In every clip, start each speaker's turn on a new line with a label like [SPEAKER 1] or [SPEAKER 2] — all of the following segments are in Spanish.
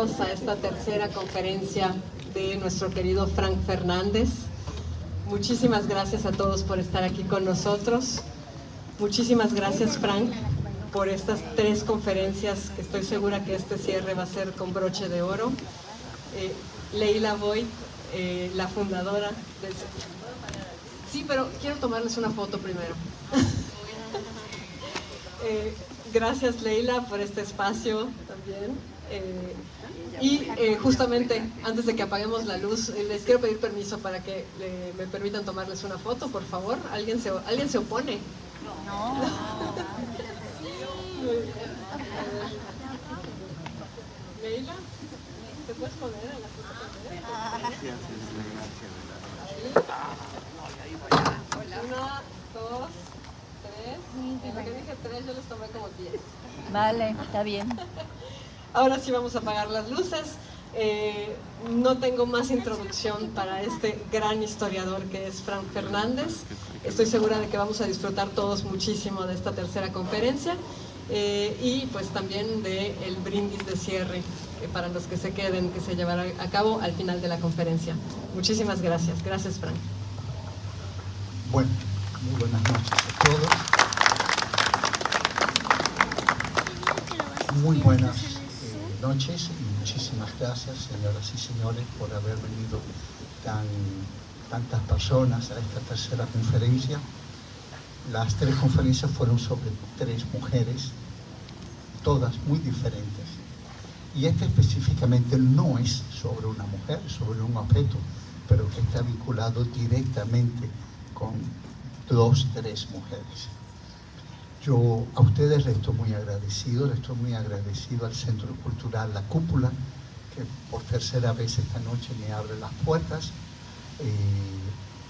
[SPEAKER 1] bienvenidos a esta tercera conferencia de nuestro querido Frank Fernández. Muchísimas gracias a todos por estar aquí con nosotros. Muchísimas gracias, Frank, por estas 3 conferencias, que estoy segura que este cierre va a ser con broche de oro. Leila Voigt, la fundadora del... Sí, pero quiero tomarles una foto primero. Gracias, Leila, por este espacio también. Justamente, antes de que apaguemos la luz, les quiero pedir permiso para que me permitan tomarles una foto, por favor. ¿Alguien se opone? No. Leila, ¿te puedes poner en la foto también? Ahí. 1, 2, 3. En lo que dije 3, yo les tomé como 10.
[SPEAKER 2] Vale, está bien.
[SPEAKER 1] Ahora sí vamos a apagar las luces. No tengo más introducción para este gran historiador que es Frank Fernández. Estoy segura de que vamos a disfrutar todos muchísimo de esta tercera conferencia y pues también del brindis de cierre para los que se queden, que se llevará a cabo al final de la conferencia. Muchísimas gracias. Gracias, Frank.
[SPEAKER 3] Bueno, muy buenas noches a todos. Muy buenas noches y muchísimas gracias, señoras y señores, por haber venido tantas personas a esta tercera conferencia. Las 3 conferencias fueron sobre 3 mujeres, todas muy diferentes. Y esta específicamente no es sobre una mujer, sobre un objeto, pero que está vinculado directamente con 2, 3 mujeres. Yo a ustedes les estoy muy agradecido al Centro Cultural La Cúpula, que por tercera vez esta noche me abre las puertas.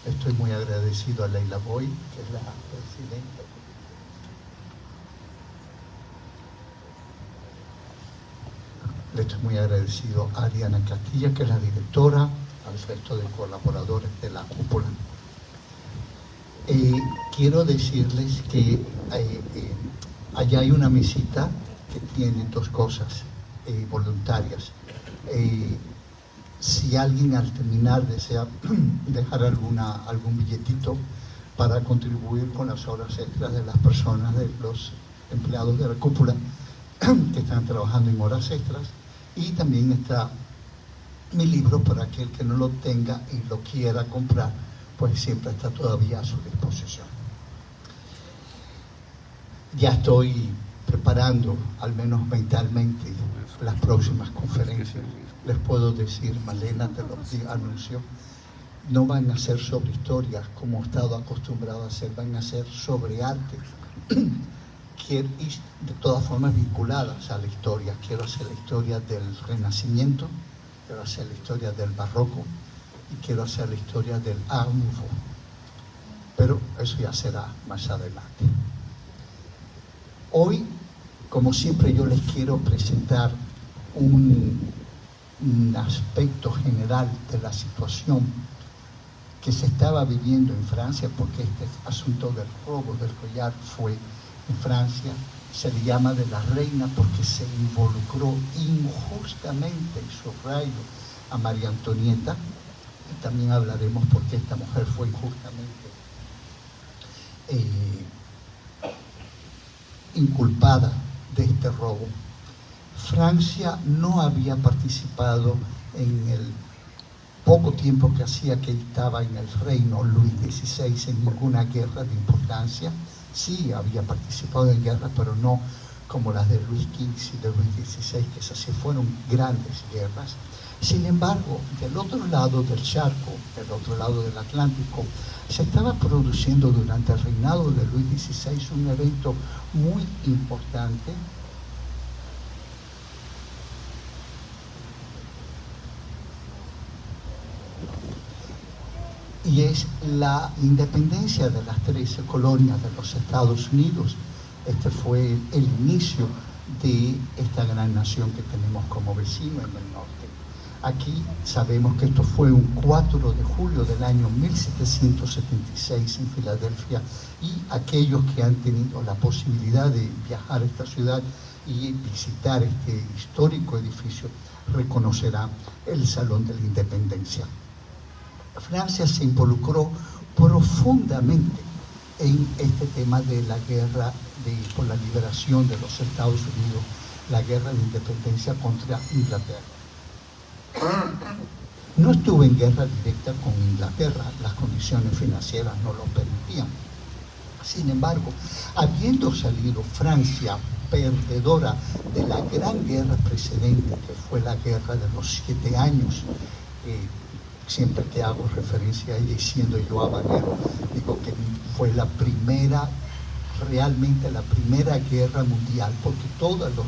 [SPEAKER 3] Estoy muy agradecido a Leila Voigt, que es la presidenta. Le estoy muy agradecido a Ariana Castilla, que es la directora, al resto de colaboradores de La Cúpula. Quiero decirles que allá hay una mesita que tiene 2 cosas voluntarias. Si alguien al terminar desea dejar algún billetito para contribuir con las horas extras de las personas, de los empleados de la cúpula que están trabajando en horas extras, y también está mi libro para aquel que no lo tenga y lo quiera comprar, pues siempre está todavía a su disposición. Ya estoy preparando, al menos mentalmente, las próximas conferencias. Les puedo decir, Malena, te lo anuncio, no van a ser sobre historias como he estado acostumbrado a hacer, van a ser sobre arte, y de todas formas vinculadas a la historia. Quiero hacer la historia del Renacimiento, quiero hacer la historia del Barroco, y quiero hacer la historia del Art Nouveau, pero eso ya será más adelante. Hoy, como siempre, yo les quiero presentar un aspecto general de la situación que se estaba viviendo en Francia, porque este asunto del robo del collar fue en Francia. Se le llama de la reina porque se involucró injustamente, subrayo, a María Antonieta. Y también hablaremos por qué esta mujer fue injustamente inculpada de este robo. Francia no había participado en el poco tiempo que hacía que estaba en el reino Luis XVI en ninguna guerra de importancia. Sí había participado en guerras, pero no como las de Luis XV y de Luis XVI, que esas sí fueron grandes guerras. Sin embargo, del otro lado del charco, del otro lado del Atlántico, se estaba produciendo durante el reinado de Luis XVI un evento muy importante y es la independencia de las 13 colonias de los Estados Unidos. Este fue el inicio de esta gran nación que tenemos como vecino en el norte. Aquí sabemos que esto fue un 4 de julio del año 1776 en Filadelfia, y aquellos que han tenido la posibilidad de viajar a esta ciudad y visitar este histórico edificio reconocerá el Salón de la Independencia. Francia se involucró profundamente en este tema de la guerra por la liberación de los Estados Unidos, la guerra de independencia contra Inglaterra. No estuvo en guerra directa con Inglaterra, las condiciones financieras no lo permitían. Sin embargo, habiendo salido Francia perdedora de la gran guerra precedente, que fue la guerra de los 7 años, siempre que hago referencia a ella, y siendo yo habanero, digo que fue la primera, realmente la primera guerra mundial, porque todos los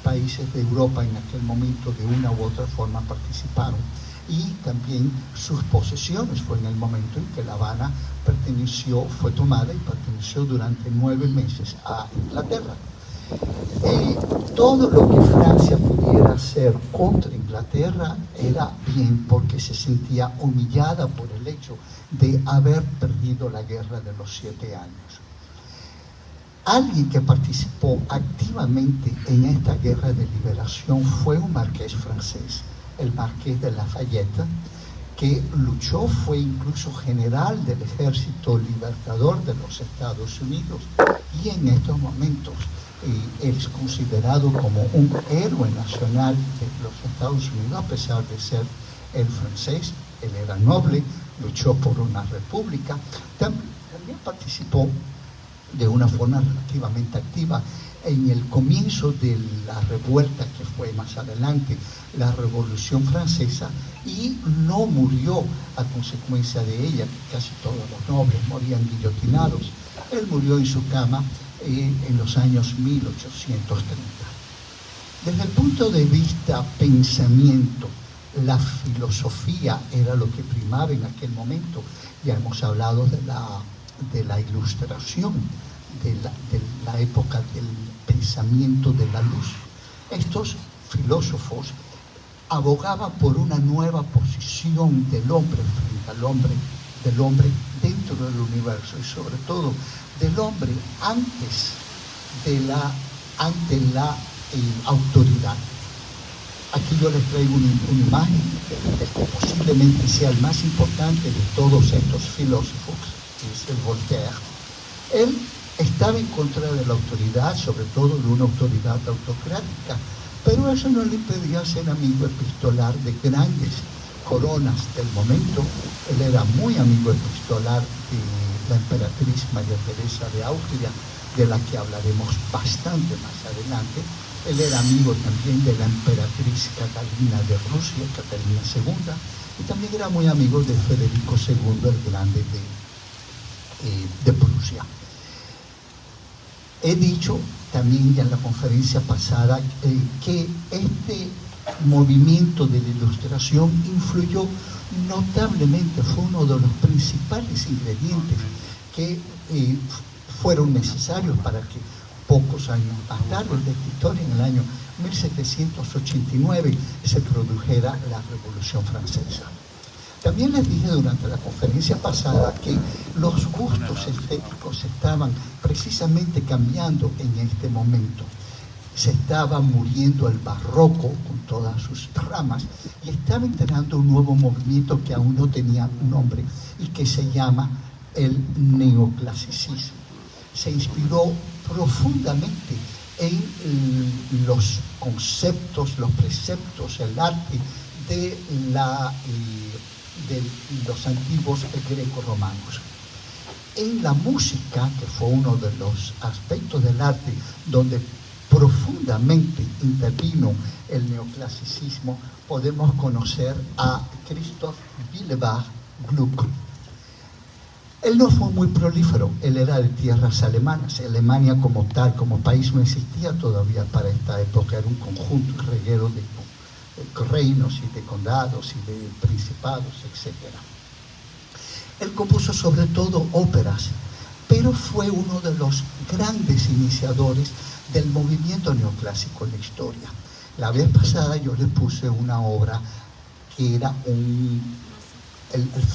[SPEAKER 3] países de Europa en aquel momento de una u otra forma participaron, y también sus posesiones. Fue en el momento en que La Habana fue tomada y perteneció durante 9 meses a Inglaterra. Todo lo que Francia pudiera hacer contra Inglaterra era bien, porque se sentía humillada por el hecho de haber perdido la guerra de los 7 años. Alguien que participó activamente en esta guerra de liberación fue un marqués francés, el marqués de Lafayette, que luchó, fue incluso general del Ejército Libertador de los Estados Unidos, y en estos momentos es considerado como un héroe nacional de los Estados Unidos, a pesar de ser el francés. Él era noble, luchó por una república, también participó de una forma relativamente activa en el comienzo de la revuelta que fue más adelante la Revolución Francesa, y no murió a consecuencia de ella, que casi todos los nobles morían guillotinados. Él murió en su cama en los años 1830. Desde el punto de vista pensamiento, la filosofía era lo que primaba en aquel momento. Ya hemos hablado de la Ilustración, de la época del pensamiento de la luz. Estos filósofos abogaban por una nueva posición del hombre frente al hombre, del hombre dentro del universo, y sobre todo del hombre ante la autoridad. Aquí yo les traigo una imagen del que posiblemente sea el más importante de todos estos filósofos, que es el Voltaire. Él estaba en contra de la autoridad, sobre todo de una autoridad autocrática, pero eso no le impedía ser amigo epistolar de grandes coronas del momento. Él era muy amigo epistolar de la emperatriz María Teresa de Austria, de la que hablaremos bastante más adelante. Él era amigo también de la emperatriz Catalina de Rusia, Catalina II, y también era muy amigo de Federico II el Grande de Prusia. He dicho también ya en la conferencia pasada que este movimiento de la Ilustración influyó notablemente, fue uno de los principales ingredientes que fueron necesarios para que pocos años más tarde de esta historia, en el año 1789, se produjera la Revolución Francesa. También les dije durante la conferencia pasada que los gustos estéticos estaban precisamente cambiando en este momento. Se estaba muriendo el barroco con todas sus ramas, y estaba entrando un nuevo movimiento que aún no tenía un nombre y que se llama el neoclasicismo. Se inspiró profundamente en los conceptos, los preceptos, el arte de los antiguos greco-romanos. En la música, que fue uno de los aspectos del arte donde profundamente intervino el neoclasicismo, podemos conocer a Christoph Willibald Gluck. Él no fue muy prolífero, él era de tierras alemanas. Alemania como tal, como país, no existía todavía para esta época, era un conjunto, un reguero de reinos y de condados y de principados, etc. Él compuso sobre todo óperas, pero fue uno de los grandes iniciadores del movimiento neoclásico en la historia. La vez pasada yo le puse una obra que era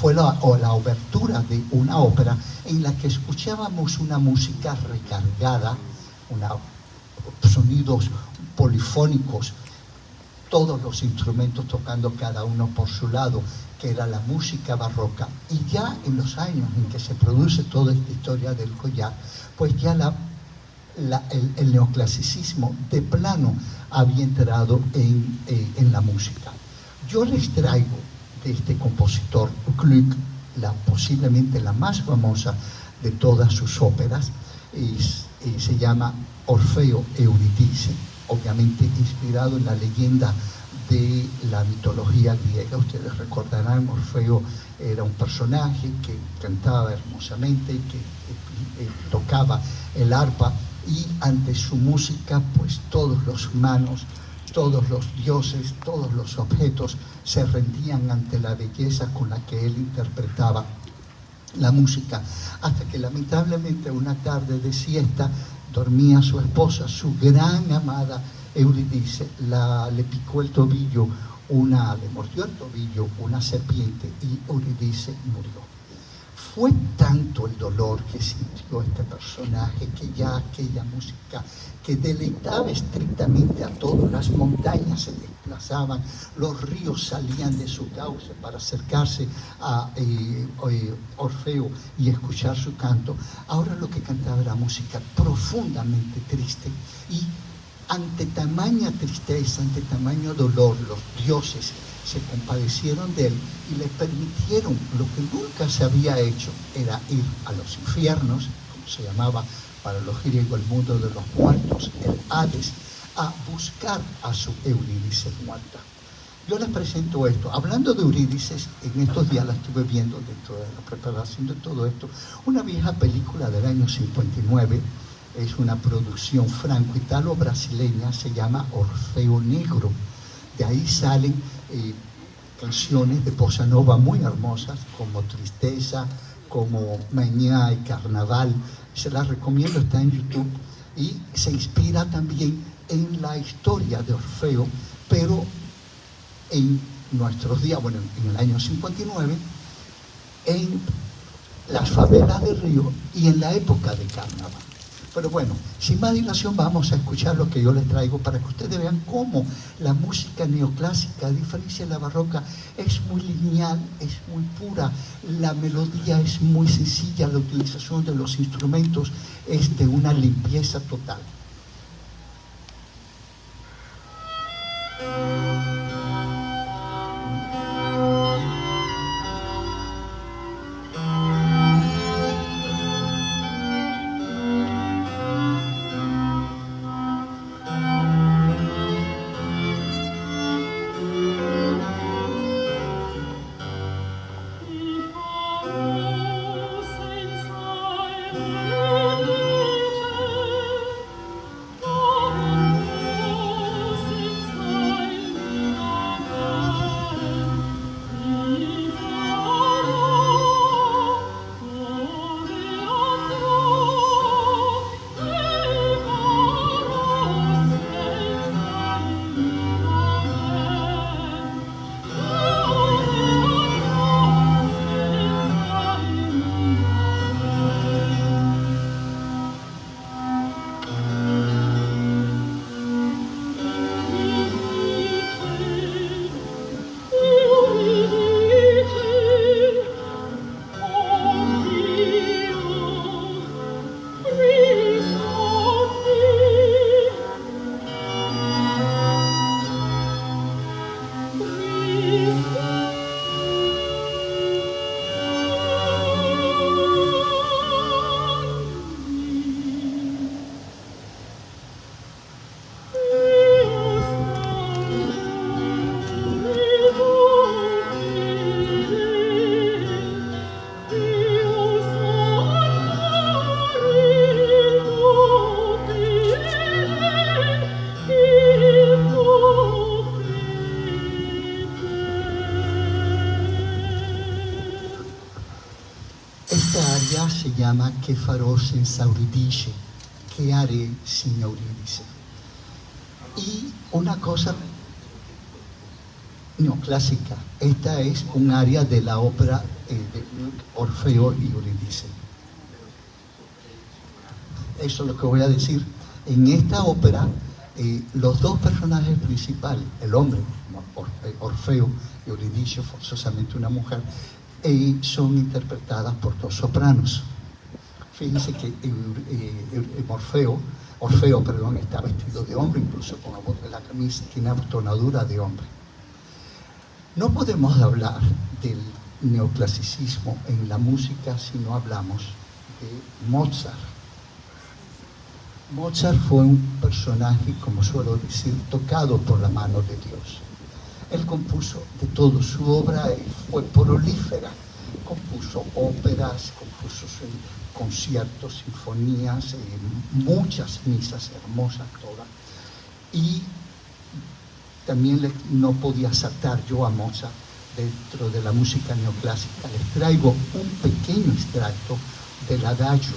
[SPEAKER 3] fue la obertura de una ópera en la que escuchábamos una música recargada, sonidos polifónicos todos los instrumentos tocando cada uno por su lado, que era la música barroca. Y ya en los años en que se produce toda esta historia del collar, pues ya el neoclasicismo de plano había entrado en la música. Yo les traigo de este compositor Gluck, posiblemente la más famosa de todas sus óperas, se llama Orfeo Eurídice, obviamente inspirado en la leyenda de la mitología griega. Ustedes recordarán, Orfeo era un personaje que cantaba hermosamente, que tocaba el arpa, y ante su música, pues todos los humanos, todos los dioses, todos los objetos se rendían ante la belleza con la que él interpretaba la música, hasta que lamentablemente una tarde de siesta dormía su esposa, su gran amada Eurídice, le picó el tobillo, le mordió el tobillo una serpiente y Eurídice murió. Fue tanto el dolor que sintió este personaje que ya aquella música que deleitaba estrictamente a todos, las montañas se desplazaban, los ríos salían de su cauce para acercarse a Orfeo y escuchar su canto. Ahora lo que cantaba era música profundamente triste, y ante tamaña tristeza, ante tamaño dolor, los dioses se compadecieron de él y le permitieron lo que nunca se había hecho, era ir a los infiernos, como se llamaba para los griegos el mundo de los muertos, el Hades, a buscar a su Eurídice muerta. Yo les presento esto. Hablando de Eurídice, en estos días la estuve viendo dentro de la preparación de todo esto, una vieja película del año 59, es una producción franco-italo-brasileña, se llama Orfeo Negro. De ahí salen canciones de bossa nova muy hermosas, como Tristeza, como Mañá y Carnaval. Se las recomiendo, está en YouTube, y se inspira también en la historia de Orfeo, pero en nuestros días, bueno, en el año 59, en las favelas de Río y en la época de Carnaval. Pero bueno, sin más dilación vamos a escuchar lo que yo les traigo para que ustedes vean cómo la música neoclásica, a diferencia de la barroca, es muy lineal, es muy pura, la melodía es muy sencilla, la utilización de los instrumentos es de una limpieza total. Se llama Che farò senza Euridice, ¿qué haré sin Eurídice? Y una cosa neoclásica, esta es un área de la ópera de Orfeo y Eurídice. Eso es lo que voy a decir. En esta ópera Los dos personajes principales, el hombre, Orfeo, y Eurídice, forzosamente una mujer, son interpretadas por dos sopranos. Fíjense que Orfeo, está vestido de hombre, incluso con la camisa tiene abotonadura de hombre. No podemos hablar del neoclasicismo en la música si no hablamos de Mozart. Mozart fue un personaje, como suelo decir, tocado por la mano de Dios. Él compuso de todo, su obra fue prolífera. Compuso óperas, compuso conciertos, sinfonías, muchas misas hermosas todas. Y también no podía saltar yo a Mozart dentro de la música neoclásica. Les traigo un pequeño extracto del adagio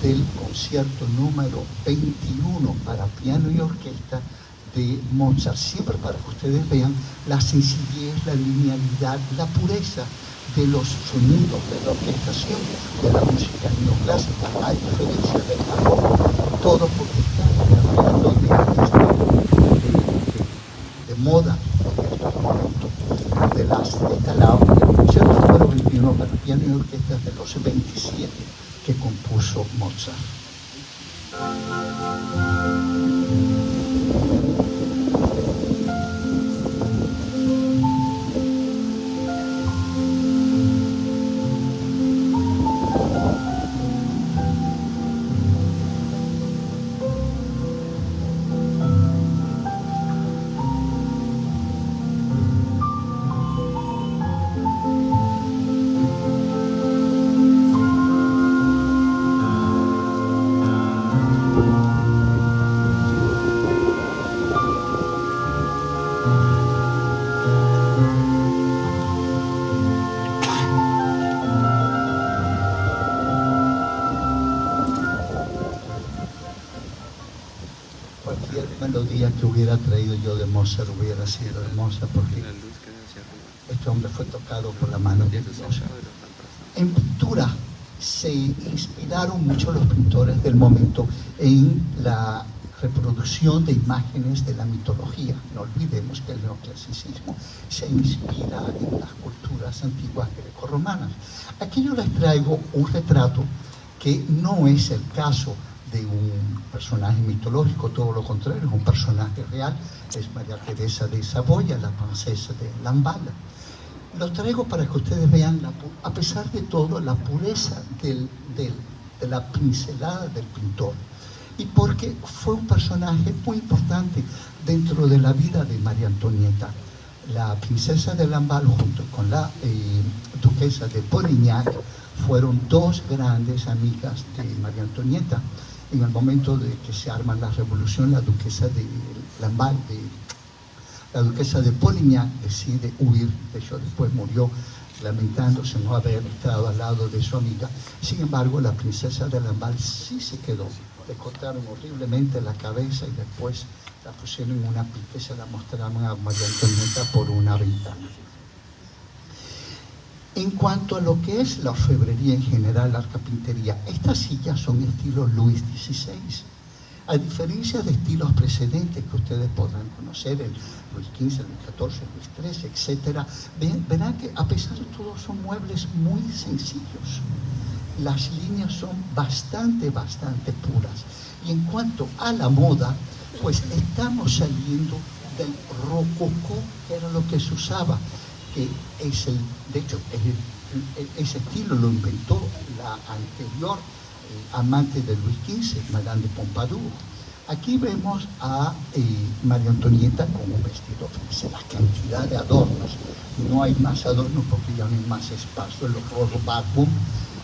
[SPEAKER 3] del concierto número 21 para piano y orquesta de Mozart, siempre para que ustedes vean la sencillez, la linealidad, la pureza de los sonidos, de la orquestación de la música neoclásica, a diferencia del barroco, todo porque está hablando de moda en estos momentos, del concierto número 21 para piano y orquesta de los 27 que compuso Mozart. Cualquier melodía que hubiera traído yo de Mozart hubiera sido hermosa, porque este hombre fue tocado por la mano de Dios. En pintura se inspiraron mucho los pintores del momento en la reproducción de imágenes de la mitología. No olvidemos que el neoclasicismo se inspira en las culturas antiguas grecorromanas. Aquí yo les traigo un retrato que no es el caso de un personaje mitológico, todo lo contrario, es un personaje real, es María Teresa de Saboya, la princesa de Lamballe. Lo traigo para que ustedes vean, a pesar de todo, la pureza de la pincelada del pintor, y porque fue un personaje muy importante dentro de la vida de María Antonieta. La princesa de Lamballe junto con la duquesa de Polignac fueron dos grandes amigas de María Antonieta. En el momento de que se arma la revolución, la duquesa de Lamballe, la duquesa de Polignac decide huir. De hecho, después murió lamentándose no haber estado al lado de su amiga. Sin embargo, la princesa de Lamballe sí se quedó. Le cortaron horriblemente la cabeza y después la pusieron en una pica y se la mostraron a María Antonieta por una ventana. En cuanto a lo que es la orfebrería en general, la carpintería, estas sillas son estilo Luis XVI. A diferencia de estilos precedentes que ustedes podrán conocer, el Luis XV, el Luis XIV, Luis XIII, etc., verán que a pesar de todo son muebles muy sencillos. Las líneas son bastante puras. Y en cuanto a la moda, pues estamos saliendo del rococó, que era lo que se usaba, que es de hecho, ese estilo lo inventó la anterior amante de Luis XV, Madame de Pompadour. Aquí vemos a María Antonieta con un vestido, fíjense la cantidad de adornos. No hay más adornos porque ya no hay más espacio, los robarbum.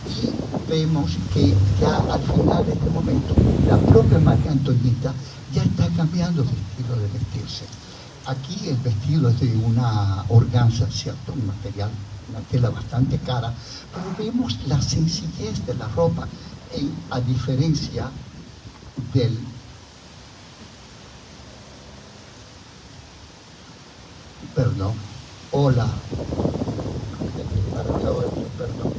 [SPEAKER 3] Y vemos que ya al final de este momento la propia María Antonieta ya está cambiando de estilo de vestirse. Aquí el vestido es de una organza, ¿cierto? Un material, una tela bastante cara, pero vemos la sencillez de la ropa, a diferencia del... Perdón, hola. Perdón.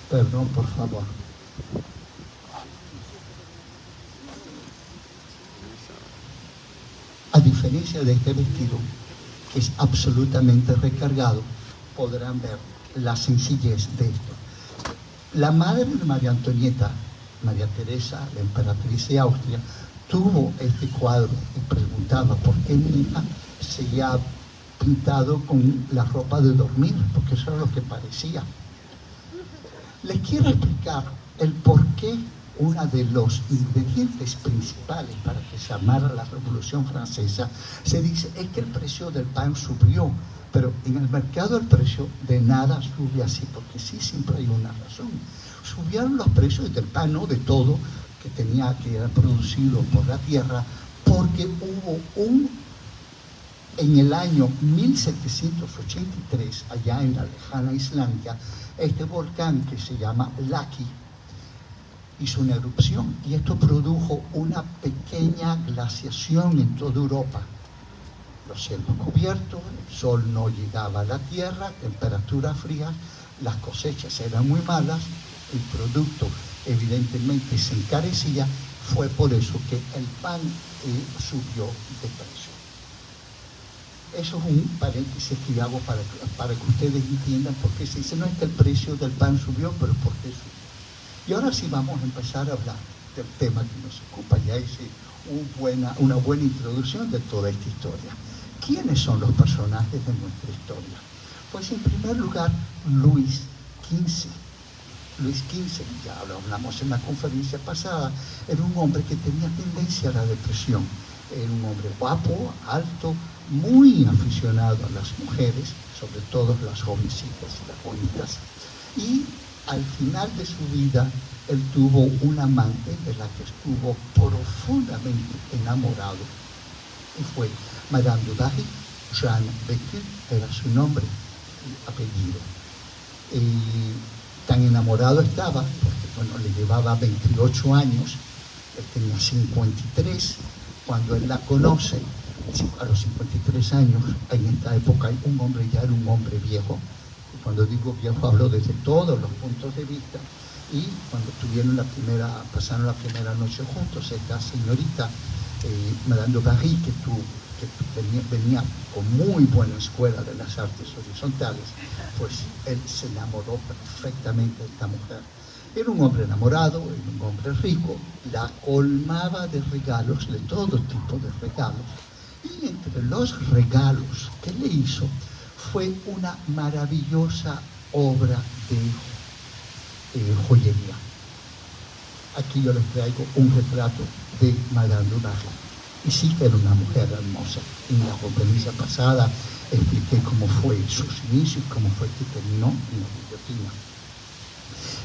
[SPEAKER 3] Perdón, por favor. diferencia de este vestido, que es absolutamente recargado, podrán ver la sencillez de esto. La madre de María Antonieta, María Teresa, la emperatriz de Austria, tuvo este cuadro y preguntaba por qué mi hija se ha pintado con la ropa de dormir, porque eso era lo que parecía. Les quiero explicar el por qué uno de los ingredientes principales para que se armara la Revolución Francesa, se dice, es que el precio del pan subió, pero en el mercado el precio de nada sube así, porque sí, siempre hay una razón. Subieron los precios del pan, no de todo, que era producido por la tierra, porque hubo en el año 1783, allá en la lejana Islandia, este volcán que se llama Laki hizo una erupción y esto produjo una pequeña glaciación en toda Europa. Los cielos cubiertos, el sol no llegaba a la tierra, temperaturas frías, las cosechas eran muy malas, el producto evidentemente se encarecía, fue por eso que el pan subió de precio. Eso es un paréntesis que hago para que ustedes entiendan por qué se dice, no es que el precio del pan subió, pero por qué subió. Y ahora sí vamos a empezar a hablar del tema que nos ocupa. Ya hice una buena introducción de toda esta historia. ¿Quiénes son los personajes de nuestra historia? Pues en primer lugar, Luis XV. Luis XV, ya lo hablamos en la conferencia pasada, era un hombre que tenía tendencia a la depresión. Era un hombre guapo, alto, muy aficionado a las mujeres, sobre todo las jovencitas y las bonitas. Y al final de su vida, él tuvo una amante de la que estuvo profundamente enamorado. Y fue Madame de Barry, Jeanne Becquet, era su nombre y apellido. Tan enamorado estaba, porque bueno, le llevaba 28 años, él tenía 53, cuando él la conoce, a los 53 años, en esta época un hombre ya era un hombre viejo, y cuando digo viejo hablo desde todos los puntos de vista, y cuando pasaron la primera noche juntos, esta señorita, Madame de Barry, que venía con muy buena escuela de las artes horizontales, pues él se enamoró perfectamente de esta mujer. Era un hombre enamorado, era un hombre rico, la colmaba de regalos, de todo tipo de regalos, y entre los regalos que le hizo fue una maravillosa obra de joyería. Aquí yo les traigo un retrato de Madame de Barry. Y sí que era una mujer hermosa. En la conferencia pasada expliqué cómo fue sus inicios, cómo fue que terminó en la guillotina.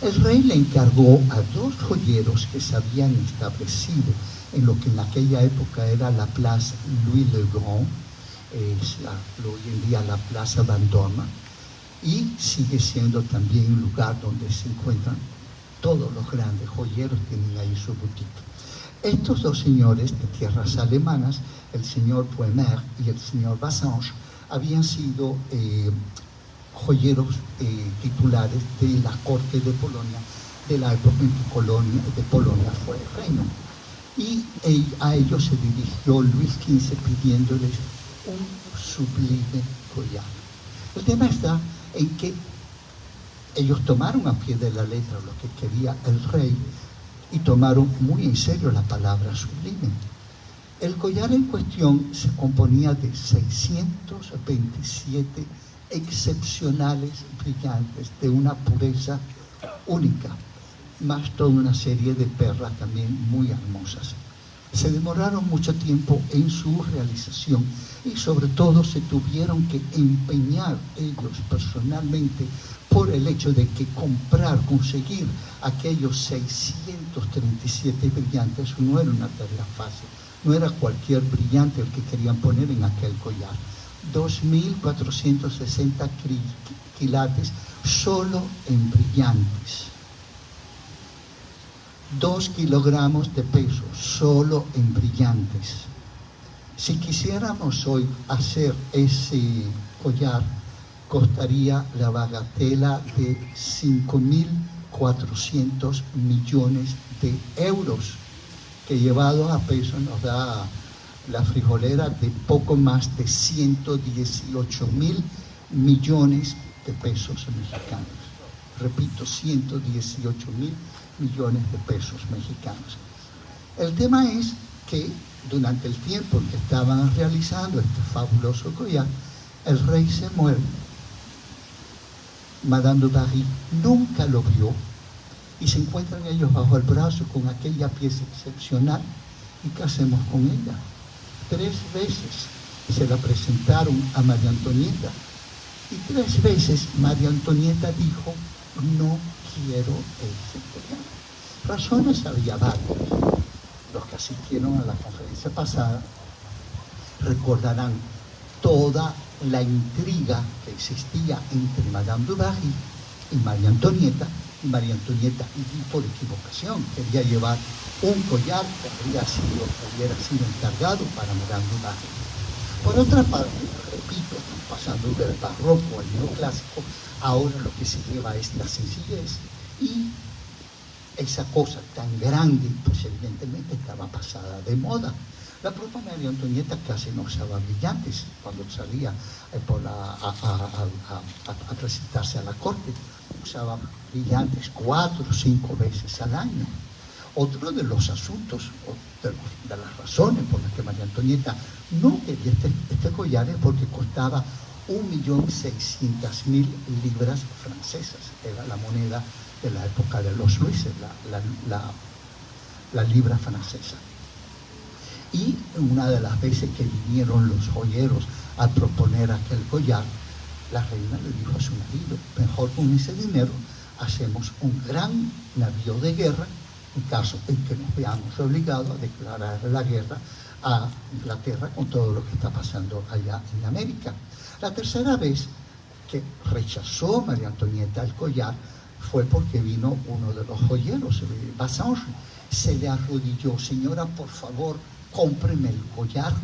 [SPEAKER 3] El rey le encargó a dos joyeros que se habían establecido en lo que en aquella época era la Place Louis le Grand, hoy en día la Plaza Vendôme, y sigue siendo también un lugar donde se encuentran todos los grandes joyeros, tienen ahí su boutique. Estos dos señores de tierras alemanas, el señor Puemer y el señor Bassange, habían sido joyeros titulares de la corte de Polonia, de la época en que Polonia fue reino. Y a ellos se dirigió Luis XV pidiéndoles un sublime collar. El tema está en que ellos tomaron a pie de la letra lo que quería el rey, y tomaron muy en serio la palabra sublime. El collar en cuestión se componía de 627 excepcionales brillantes de una pureza única, más toda una serie de perlas también muy hermosas. Se demoraron mucho tiempo en su realización y sobre todo se tuvieron que empeñar ellos personalmente por el hecho de que conseguir aquellos 637 brillantes no era una tarea fácil, no era cualquier brillante el que querían poner en aquel collar. 2.460 quilates solo en brillantes. 2 kilogramos de peso solo en brillantes. Si quisiéramos hoy hacer ese collar, costaría la bagatela de 5.400 millones de euros, que llevado a peso nos da la frijolera de poco más de 118.000 millones de pesos mexicanos. Repito, 118.000 millones de pesos mexicanos. El tema es que durante el tiempo en que estaban realizando este fabuloso collar, el rey se muere. Madame du Barry nunca lo vio y se encuentran ellos bajo el brazo con aquella pieza excepcional. ¿Y qué hacemos con ella? 3 veces se la presentaron a María Antonieta y 3 veces María Antonieta dijo: no quiero ese collar. Razones había varias. Los que asistieron a la conferencia pasada recordarán toda la intriga que existía entre Madame du Barry y María Antonieta, y por equivocación quería llevar un collar que hubiera sido encargado para Madame du Barry. Por otra parte, repito, estamos pasando del barroco al neoclásico, ahora lo que se lleva es la sencillez, y esa cosa tan grande, pues evidentemente estaba pasada de moda. La propia María Antonieta casi no usaba brillantes cuando salía a presentarse a la corte. Usaba brillantes 4 o 5 veces al año. Otro de los asuntos, de las razones por las que María Antonieta no quería este collar es porque costaba 1.600.000 libras francesas. Era la moneda de la época de los Luises, la libra francesa. Y una de las veces que vinieron los joyeros a proponer aquel collar, la reina le dijo a su marido: mejor con ese dinero hacemos un gran navío de guerra en caso en que nos veamos obligados a declarar la guerra a Inglaterra con todo lo que está pasando allá en América. La tercera vez que rechazó María Antonieta el collar fue porque vino uno de los joyeros, Bassange, se le arrodilló: señora, por favor, cómpreme el collar,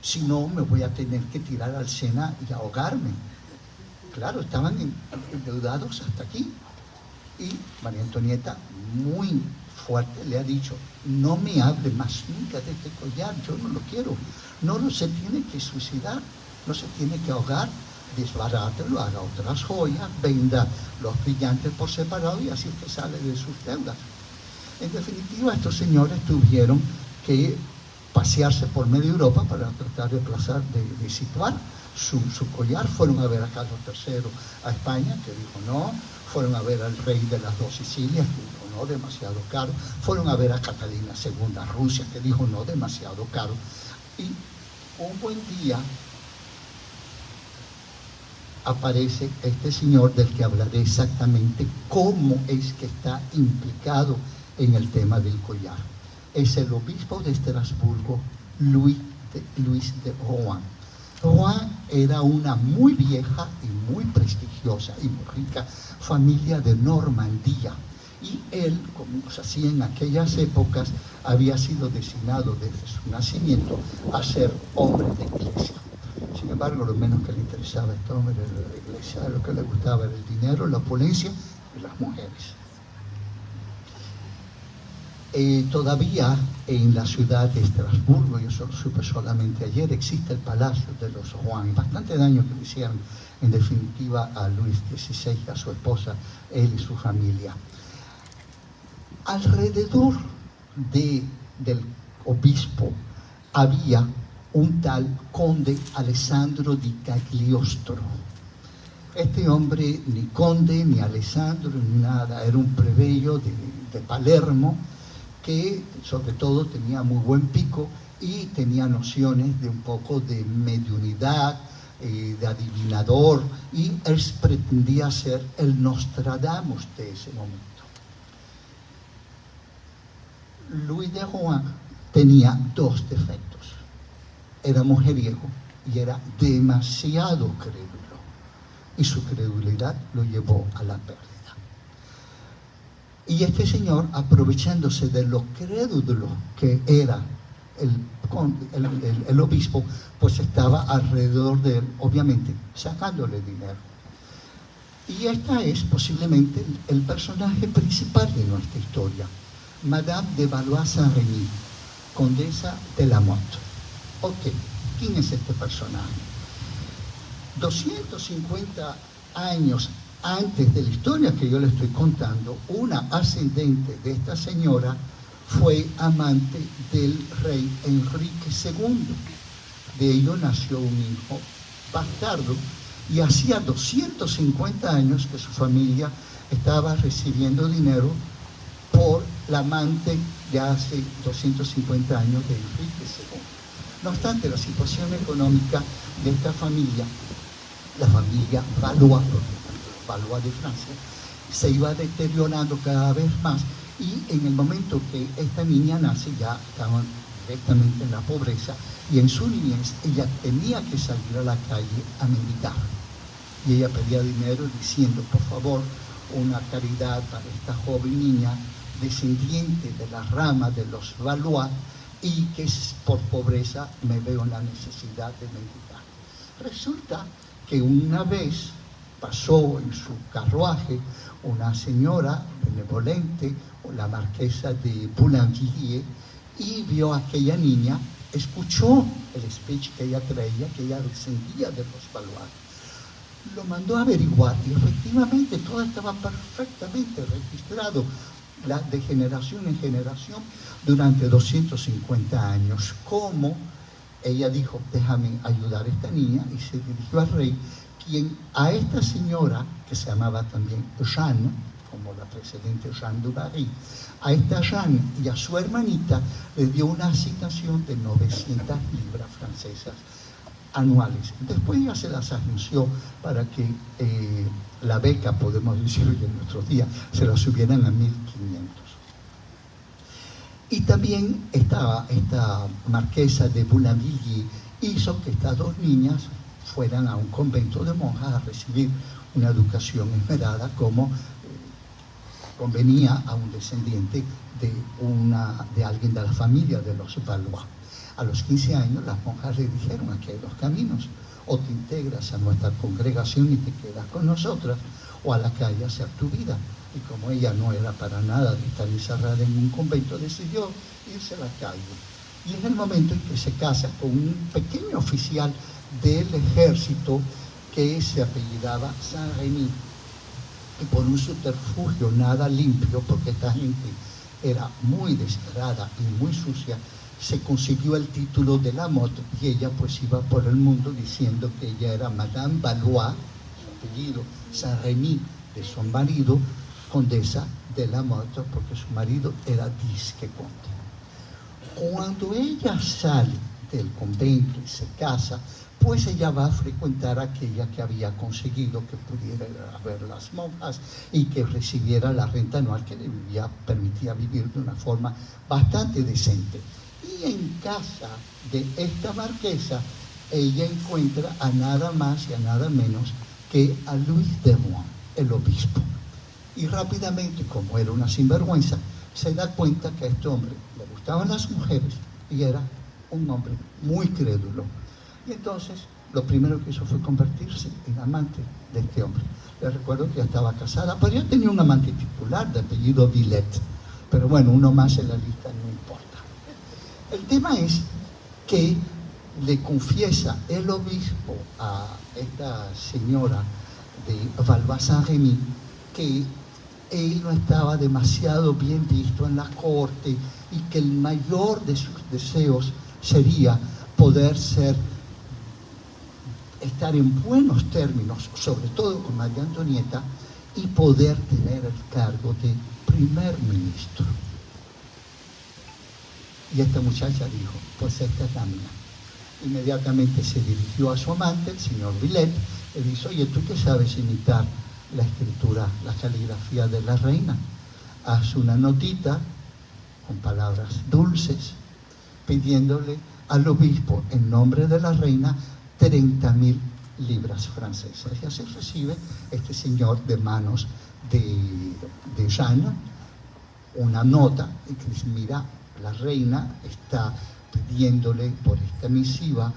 [SPEAKER 3] si no me voy a tener que tirar al Sena y ahogarme. Claro, estaban endeudados hasta aquí. Y María Antonieta, muy fuerte, le ha dicho: no me hable más nunca de este collar, yo no lo quiero. No se tiene que suicidar, no se tiene que ahogar, desbarátelo, haga otras joyas, venda los brillantes por separado y así usted sale de sus deudas. En definitiva, estos señores tuvieron que pasearse por media Europa para tratar de situar su collar. Fueron a ver a Carlos III a España, que dijo no. Fueron a ver al rey de las 2 Sicilias, que dijo no, demasiado caro. Fueron a ver a Catalina II a Rusia, que dijo no, demasiado caro. Y un buen día aparece este señor del que hablaré exactamente cómo es que está implicado en el tema del collar. Es el obispo de Estrasburgo, Luis de Rohan. Rohan era una muy vieja y muy prestigiosa y muy rica familia de Normandía, y él, como se hacía en aquellas épocas, había sido designado desde su nacimiento a ser hombre de iglesia. Sin embargo, lo menos que le interesaba a este hombre era la iglesia, lo que le gustaba era el dinero, la opulencia y las mujeres. Todavía en la ciudad de Estrasburgo, yo solo supe solamente ayer, existe el Palacio de los Rohan. Bastante daño que le hicieron, en definitiva, a Luis XVI, a su esposa, él y su familia. Alrededor del obispo había un tal conde Alessandro di Cagliostro. Este hombre, ni conde, ni Alessandro, ni nada, era un plebeyo de Palermo, que sobre todo tenía muy buen pico y tenía nociones de un poco de mediunidad, de adivinador, y él pretendía ser el Nostradamus de ese momento. Luis de Rohan tenía 2 defectos: era mujeriego y era demasiado crédulo, y su credulidad lo llevó a la pérdida. Y este señor, aprovechándose de lo crédulo que era el obispo, pues estaba alrededor de él, obviamente, sacándole dinero. Y esta es posiblemente el personaje principal de nuestra historia, Madame de Valois-Saint-Remy, condesa de la Motte. Ok, ¿quién es este personaje? 250 años antes de la historia que yo le estoy contando, una ascendente de esta señora fue amante del rey Enrique II. De ello nació un hijo bastardo y hacía 250 años que su familia estaba recibiendo dinero por la amante de hace 250 años de Enrique II. No obstante, la situación económica de esta familia, la familia Valois, Valois de Francia, se iba deteriorando cada vez más y en el momento que esta niña nace ya estaban directamente en la pobreza y en su niñez ella tenía que salir a la calle a mendigar. Y ella pedía dinero diciendo, por favor, una caridad para esta joven niña descendiente de la rama de los Valois y que por pobreza me veo en la necesidad de mendigar. Resulta que una vez pasó en su carruaje una señora benevolente, la marquesa de Boulainvilliers, y vio a aquella niña, escuchó el speech que ella traía, que ella descendía de los Valois. Lo mandó a averiguar y efectivamente todo estaba perfectamente registrado, de generación en generación, durante 250 años. Como ella dijo, déjame ayudar a esta niña, y se dirigió al rey, quien a esta señora, que se llamaba también Jeanne, como la precedente Jeanne du Barry, a esta Jeanne y a su hermanita le dio una asignación de 900 libras francesas anuales. Después ya se las anunció para que la beca, podemos decirlo en nuestros días, se la subieran a 1500. Y también esta marquesa de Boulainvilliers hizo que estas dos niñas fueran a un convento de monjas a recibir una educación esmerada como convenía a un descendiente de alguien de la familia de los Valois. A los 15 años las monjas le dijeron, aquí hay dos caminos, o te integras a nuestra congregación y te quedas con nosotras, o a la calle a hacer tu vida. Y como ella no era para nada de estar encerrada en un convento, decidió irse a la calle. Y es el momento en que se casa con un pequeño oficial del ejército que se apellidaba Saint-Rémy. Y por un subterfugio nada limpio, porque esta gente era muy descarada y muy sucia, se consiguió el título de la Motte y ella pues iba por el mundo diciendo que ella era Madame Valois, su apellido, Saint-Rémy, de su marido, condesa de la Motte, porque su marido era disque conde. Cuando ella sale del convento y se casa, pues ella va a frecuentar aquella que había conseguido que pudiera ir a ver las monjas y que recibiera la renta anual que le permitía vivir de una forma bastante decente. Y en casa de esta marquesa, ella encuentra a nada más y a nada menos que a Louis de Rohan, el obispo. Y rápidamente, como era una sinvergüenza, se da cuenta que a este hombre le gustaban las mujeres y era un hombre muy crédulo. Y entonces lo primero que hizo fue convertirse en amante de este hombre. Les recuerdo que ya estaba casada, pero ya tenía un amante titular de apellido Villette. Pero bueno, uno más en la lista no importa. El tema es que le confiesa el obispo a esta señora de Valois-Saint-Rémy que él no estaba demasiado bien visto en la corte y que el mayor de sus deseos sería poder estar en buenos términos, sobre todo con María Antonieta, y poder tener el cargo de primer ministro. Y esta muchacha dijo, pues esta es la mía. Inmediatamente se dirigió a su amante, el señor Villette, le dice, oye, ¿tú qué sabes imitar la escritura, la caligrafía de la reina? Haz una notita con palabras dulces, pidiéndole al obispo, en nombre de la reina, 30.000 libras francesas. Y así recibe este señor de manos de Jeanne una nota y que dice, mira, la reina está pidiéndole por esta misiva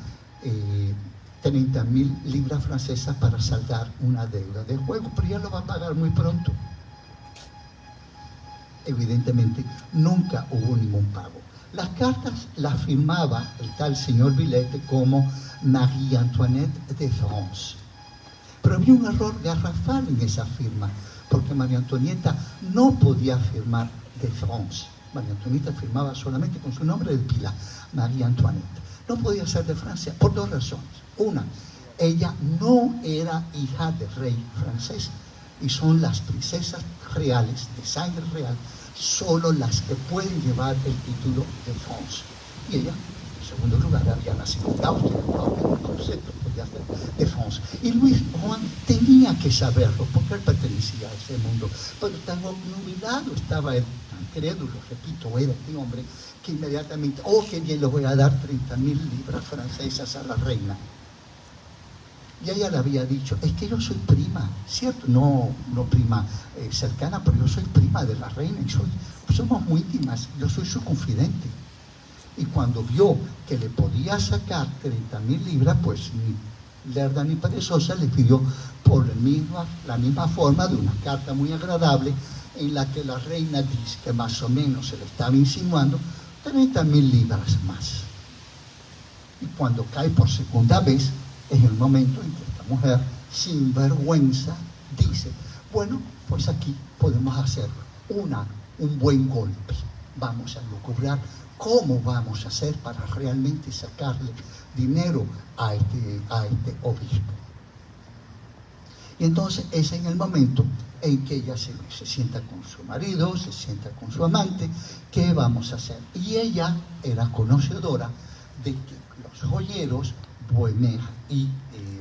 [SPEAKER 3] 30.000 libras francesas para saldar una deuda de juego, pero ya lo va a pagar muy pronto. Evidentemente nunca hubo ningún pago. Las cartas las firmaba el tal señor Villette como Marie Antoinette de France. Pero había un error garrafal en esa firma, porque María Antonieta no podía firmar de France. María Antonieta firmaba solamente con su nombre de pila, María Antoinette. No podía ser de Francia por dos razones. Una, ella no era hija del rey francés, y son las princesas reales, de sangre real, solo las que pueden llevar el título de France. Y ella, en segundo lugar, había nacido en Austria, entonces podía ser de France. Y Luis Juan tenía que saberlo, porque él pertenecía a ese mundo. Pero tan obnubilado estaba él, tan crédulo, repito, era este hombre, que inmediatamente, oh, qué bien, le voy a dar 30.000 libras francesas a la reina. Y ella le había dicho, es que yo soy prima, ¿cierto? No prima cercana, pero yo soy prima de la reina y somos muy íntimas, yo soy su confidente. Y cuando vio que le podía sacar 30.000 libras, pues ni lerda ni perezosa le pidió por la misma forma de una carta muy agradable en la que la reina dice que más o menos se le estaba insinuando 30.000 libras más. Y cuando cae por segunda vez, es el momento en que esta mujer, sin vergüenza, dice, bueno, pues aquí podemos hacer un buen golpe. Vamos a lucubrar cómo vamos a hacer para realmente sacarle dinero a este obispo. Y entonces es en el momento en que ella se sienta con su marido, se sienta con su amante, ¿qué vamos a hacer? Y ella era conocedora de que los joyeros Bohémer y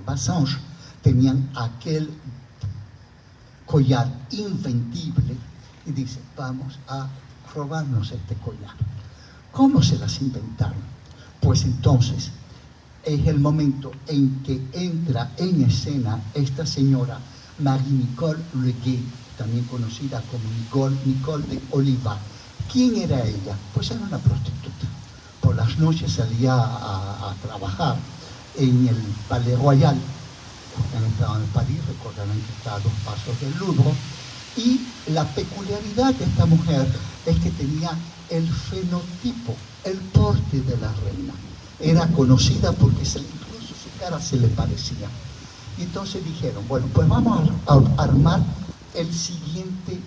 [SPEAKER 3] Bassange tenían aquel collar invendible y dice, vamos a robarnos este collar. ¿Cómo se las inventaron? Pues entonces es el momento en que entra en escena esta señora Marie-Nicole Leguet, también conocida como Nicole de Oliva. ¿Quién era ella? Pues era una prostituta. Por las noches salía a trabajar en el Palais Royal. Han estado en París, recordarán que está a 2 pasos del Louvre. Y la peculiaridad de esta mujer es que tenía el fenotipo, el porte de la reina. Era conocida porque incluso su cara se le parecía. Y entonces dijeron, bueno, pues vamos a armar el siguiente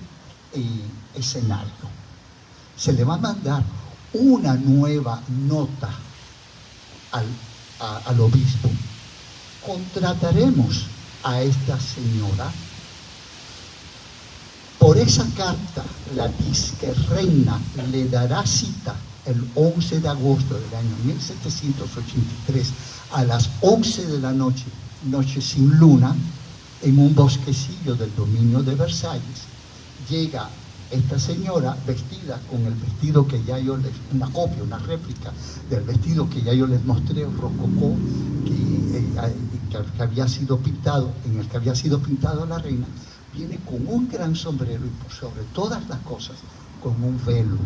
[SPEAKER 3] escenario. Se le va a mandar una nueva nota al obispo. Contrataremos a esta señora. Por esa carta, la disque reina le dará cita el 11 de agosto del año 1783 a las 11 de la noche, noche sin luna, en un bosquecillo del dominio de Versalles. Llega esta señora vestida con el vestido que ya yo les, una copia, una réplica del vestido que ya yo les mostré, rococó, que había sido pintado, en el que había sido pintado la reina, viene con un gran sombrero y por sobre todas las cosas con un velo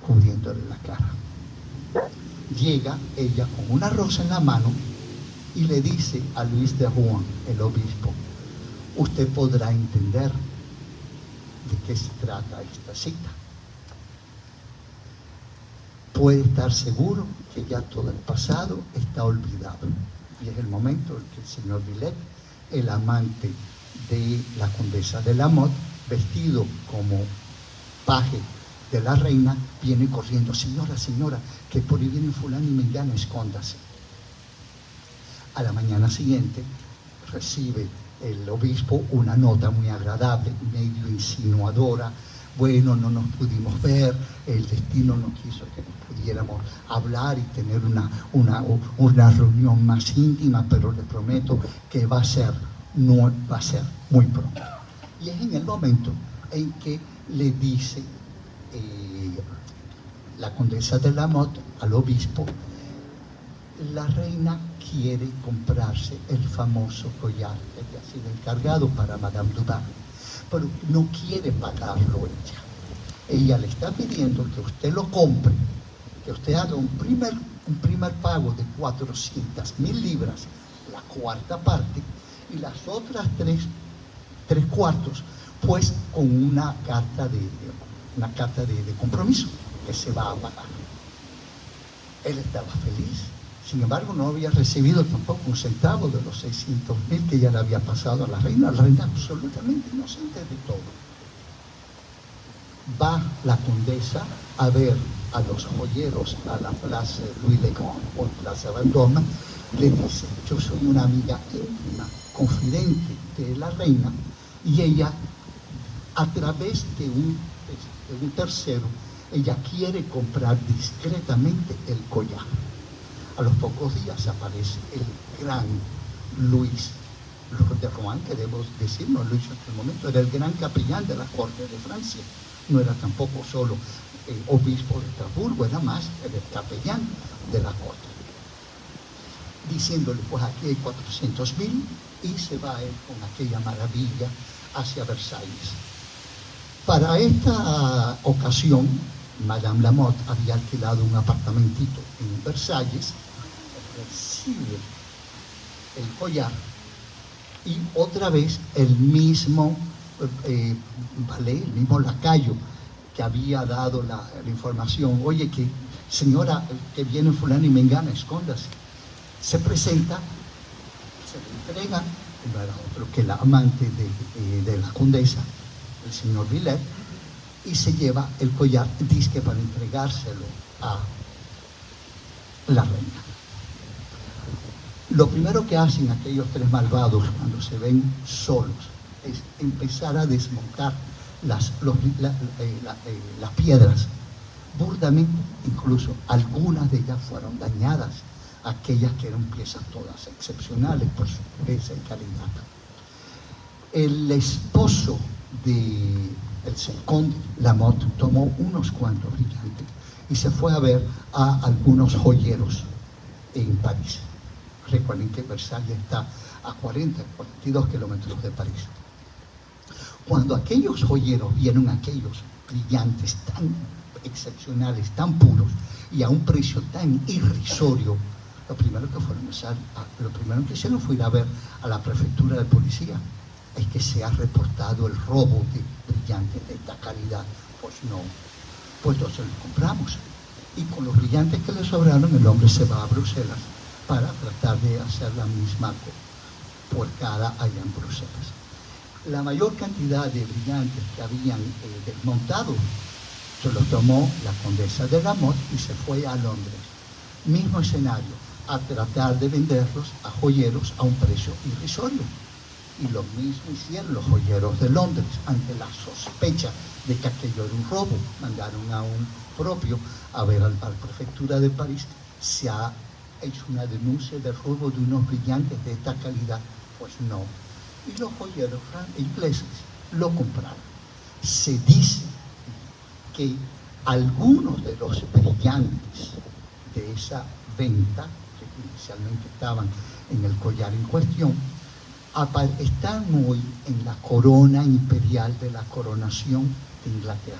[SPEAKER 3] cubriéndole la cara. Llega ella con una rosa en la mano y le dice a Luis de Rohan, el obispo, usted podrá entender de qué se trata esta cita. Puede estar seguro que ya todo el pasado está olvidado. Y es el momento en que el señor Villette, el amante de la condesa de Lamotte, vestido como paje de la reina, viene corriendo, señora, señora, que por ahí viene fulano y mengano, escóndase. A la mañana siguiente recibe el obispo una nota muy agradable, medio insinuadora. Bueno, no nos pudimos ver, el destino no quiso que nos pudiéramos hablar y tener una reunión más íntima, pero le prometo que va a ser muy pronto. Y es en el momento en que le dice la condesa de Lamotte al obispo, la reina quiere comprarse el famoso collar que le ha sido encargado para Madame du Barry, pero no quiere pagarlo ella. Ella le está pidiendo que usted lo compre, que usted haga un primer pago de 400.000 libras, la cuarta parte, y las otras tres cuartos, pues con una carta de compromiso que se va a pagar. Él estaba feliz. Sin embargo, no había recibido tampoco un centavo de los 600.000 que ya le había pasado a la reina absolutamente inocente de todo. Va la condesa a ver a los joyeros a la Plaza Louis le Grand o Plaza Vendôme. Le dice: yo soy una amiga íntima, confidente de la reina, y ella, a través de un tercero, ella quiere comprar discretamente el collar. A los pocos días aparece el gran Luis de Rohan, que debo decirlo, Luis en aquel momento era el gran capellán de la corte de Francia. No era tampoco solo obispo de Estrasburgo, era más el capellán de la corte. Diciéndole: pues aquí hay 400.000, y se va él con aquella maravilla hacia Versalles. Para esta ocasión, Madame Lamotte había alquilado un apartamentito en Versalles, recibe el collar, y otra vez el mismo el mismo lacayo que había dado la información: oye, que señora, que viene fulano y mengana, escóndase. Se presenta, se le entrega, no era otro que la amante de la condesa, el señor Villette, y se lleva el collar, disque para entregárselo a la reina. Lo primero que hacen aquellos tres malvados cuando se ven solos es empezar a desmontar las piedras burdamente. Incluso algunas de ellas fueron dañadas, aquellas que eran piezas todas excepcionales por su pureza y calidad. El esposo del conde Lamotte tomó unos cuantos brillantes y se fue a ver a algunos joyeros en París. Recuerden que Versalles está a 42 kilómetros de París. Cuando aquellos joyeros vieron aquellos brillantes tan excepcionales, tan puros y a un precio tan irrisorio, lo primero que hicieron fue ir a ver a la prefectura de policía. Es que se ha reportado el robo de brillantes de esta calidad. Pues no, pues entonces los compramos. Y con los brillantes que le sobraron, el hombre se va a Bruselas para tratar de hacer la misma porcada allá en Bruselas. La mayor cantidad de brillantes que habían desmontado se los tomó la condesa de Lamotte y se fue a Londres. Mismo escenario, a tratar de venderlos a joyeros a un precio irrisorio. Y lo mismo hicieron los joyeros de Londres. Ante la sospecha de que aquello era un robo, mandaron a un propio a ver a la prefectura de París: se ha hecho una denuncia de robo de unos brillantes de esta calidad. Pues no. Y los joyeros ingleses lo compraron. Se dice que algunos de los brillantes de esa venta, que inicialmente estaban en el collar en cuestión, están hoy en la corona imperial de la coronación de Inglaterra.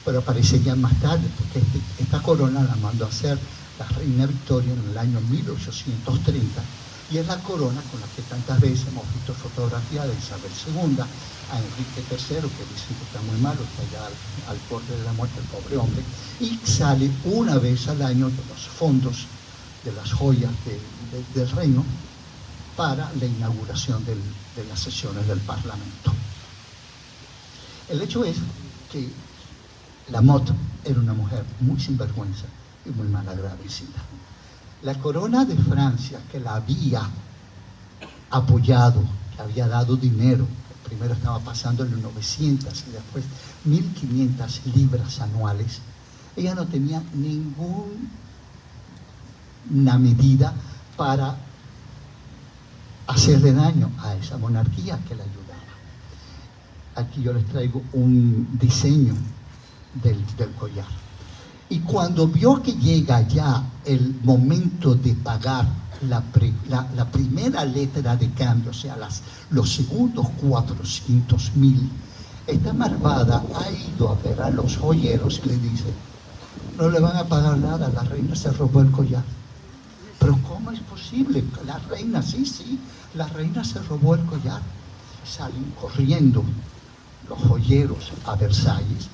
[SPEAKER 3] Pero aparecerían más tarde, porque esta corona la mandó a hacer la reina Victoria en el año 1830, y es la corona con la que tantas veces hemos visto fotografías de Isabel II, a Enrique III, que dicen que está muy malo, está ya al borde de la muerte el pobre hombre, y sale una vez al año de los fondos de las joyas del reino para la inauguración de las sesiones del Parlamento. El hecho es que Lamotte era una mujer muy sinvergüenza y muy malagradecida. La corona de Francia, que la había apoyado, que había dado dinero, primero estaba pasándole 900 y después 1.500 libras anuales, ella no tenía ninguna medida para hacerle daño a esa monarquía que la ayudaba. Aquí yo les traigo un diseño del collar. Y cuando vio que llega ya el momento de pagar la primera letra de cambio, o sea, los segundos 400.000, esta malvada ha ido a ver a los joyeros y le dice: no le van a pagar nada, la reina se robó el collar. Pero ¿cómo es posible? La reina, sí, la reina se robó el collar. Salen corriendo los joyeros a Versalles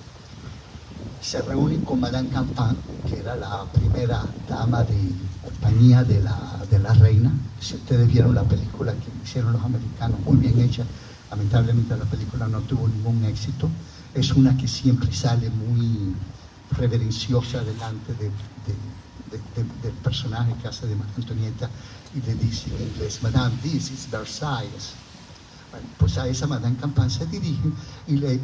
[SPEAKER 3] se reúne con Madame Campan, que era la primera dama de compañía de la reina. Si ustedes vieron la película que hicieron los americanos, muy bien hecha, lamentablemente la película no tuvo ningún éxito. Es una que siempre sale muy reverenciosa delante del personaje que hace de María Antonieta y le dice en inglés: Madame, this is Versailles. Bueno, pues a esa Madame Campan se dirigen y le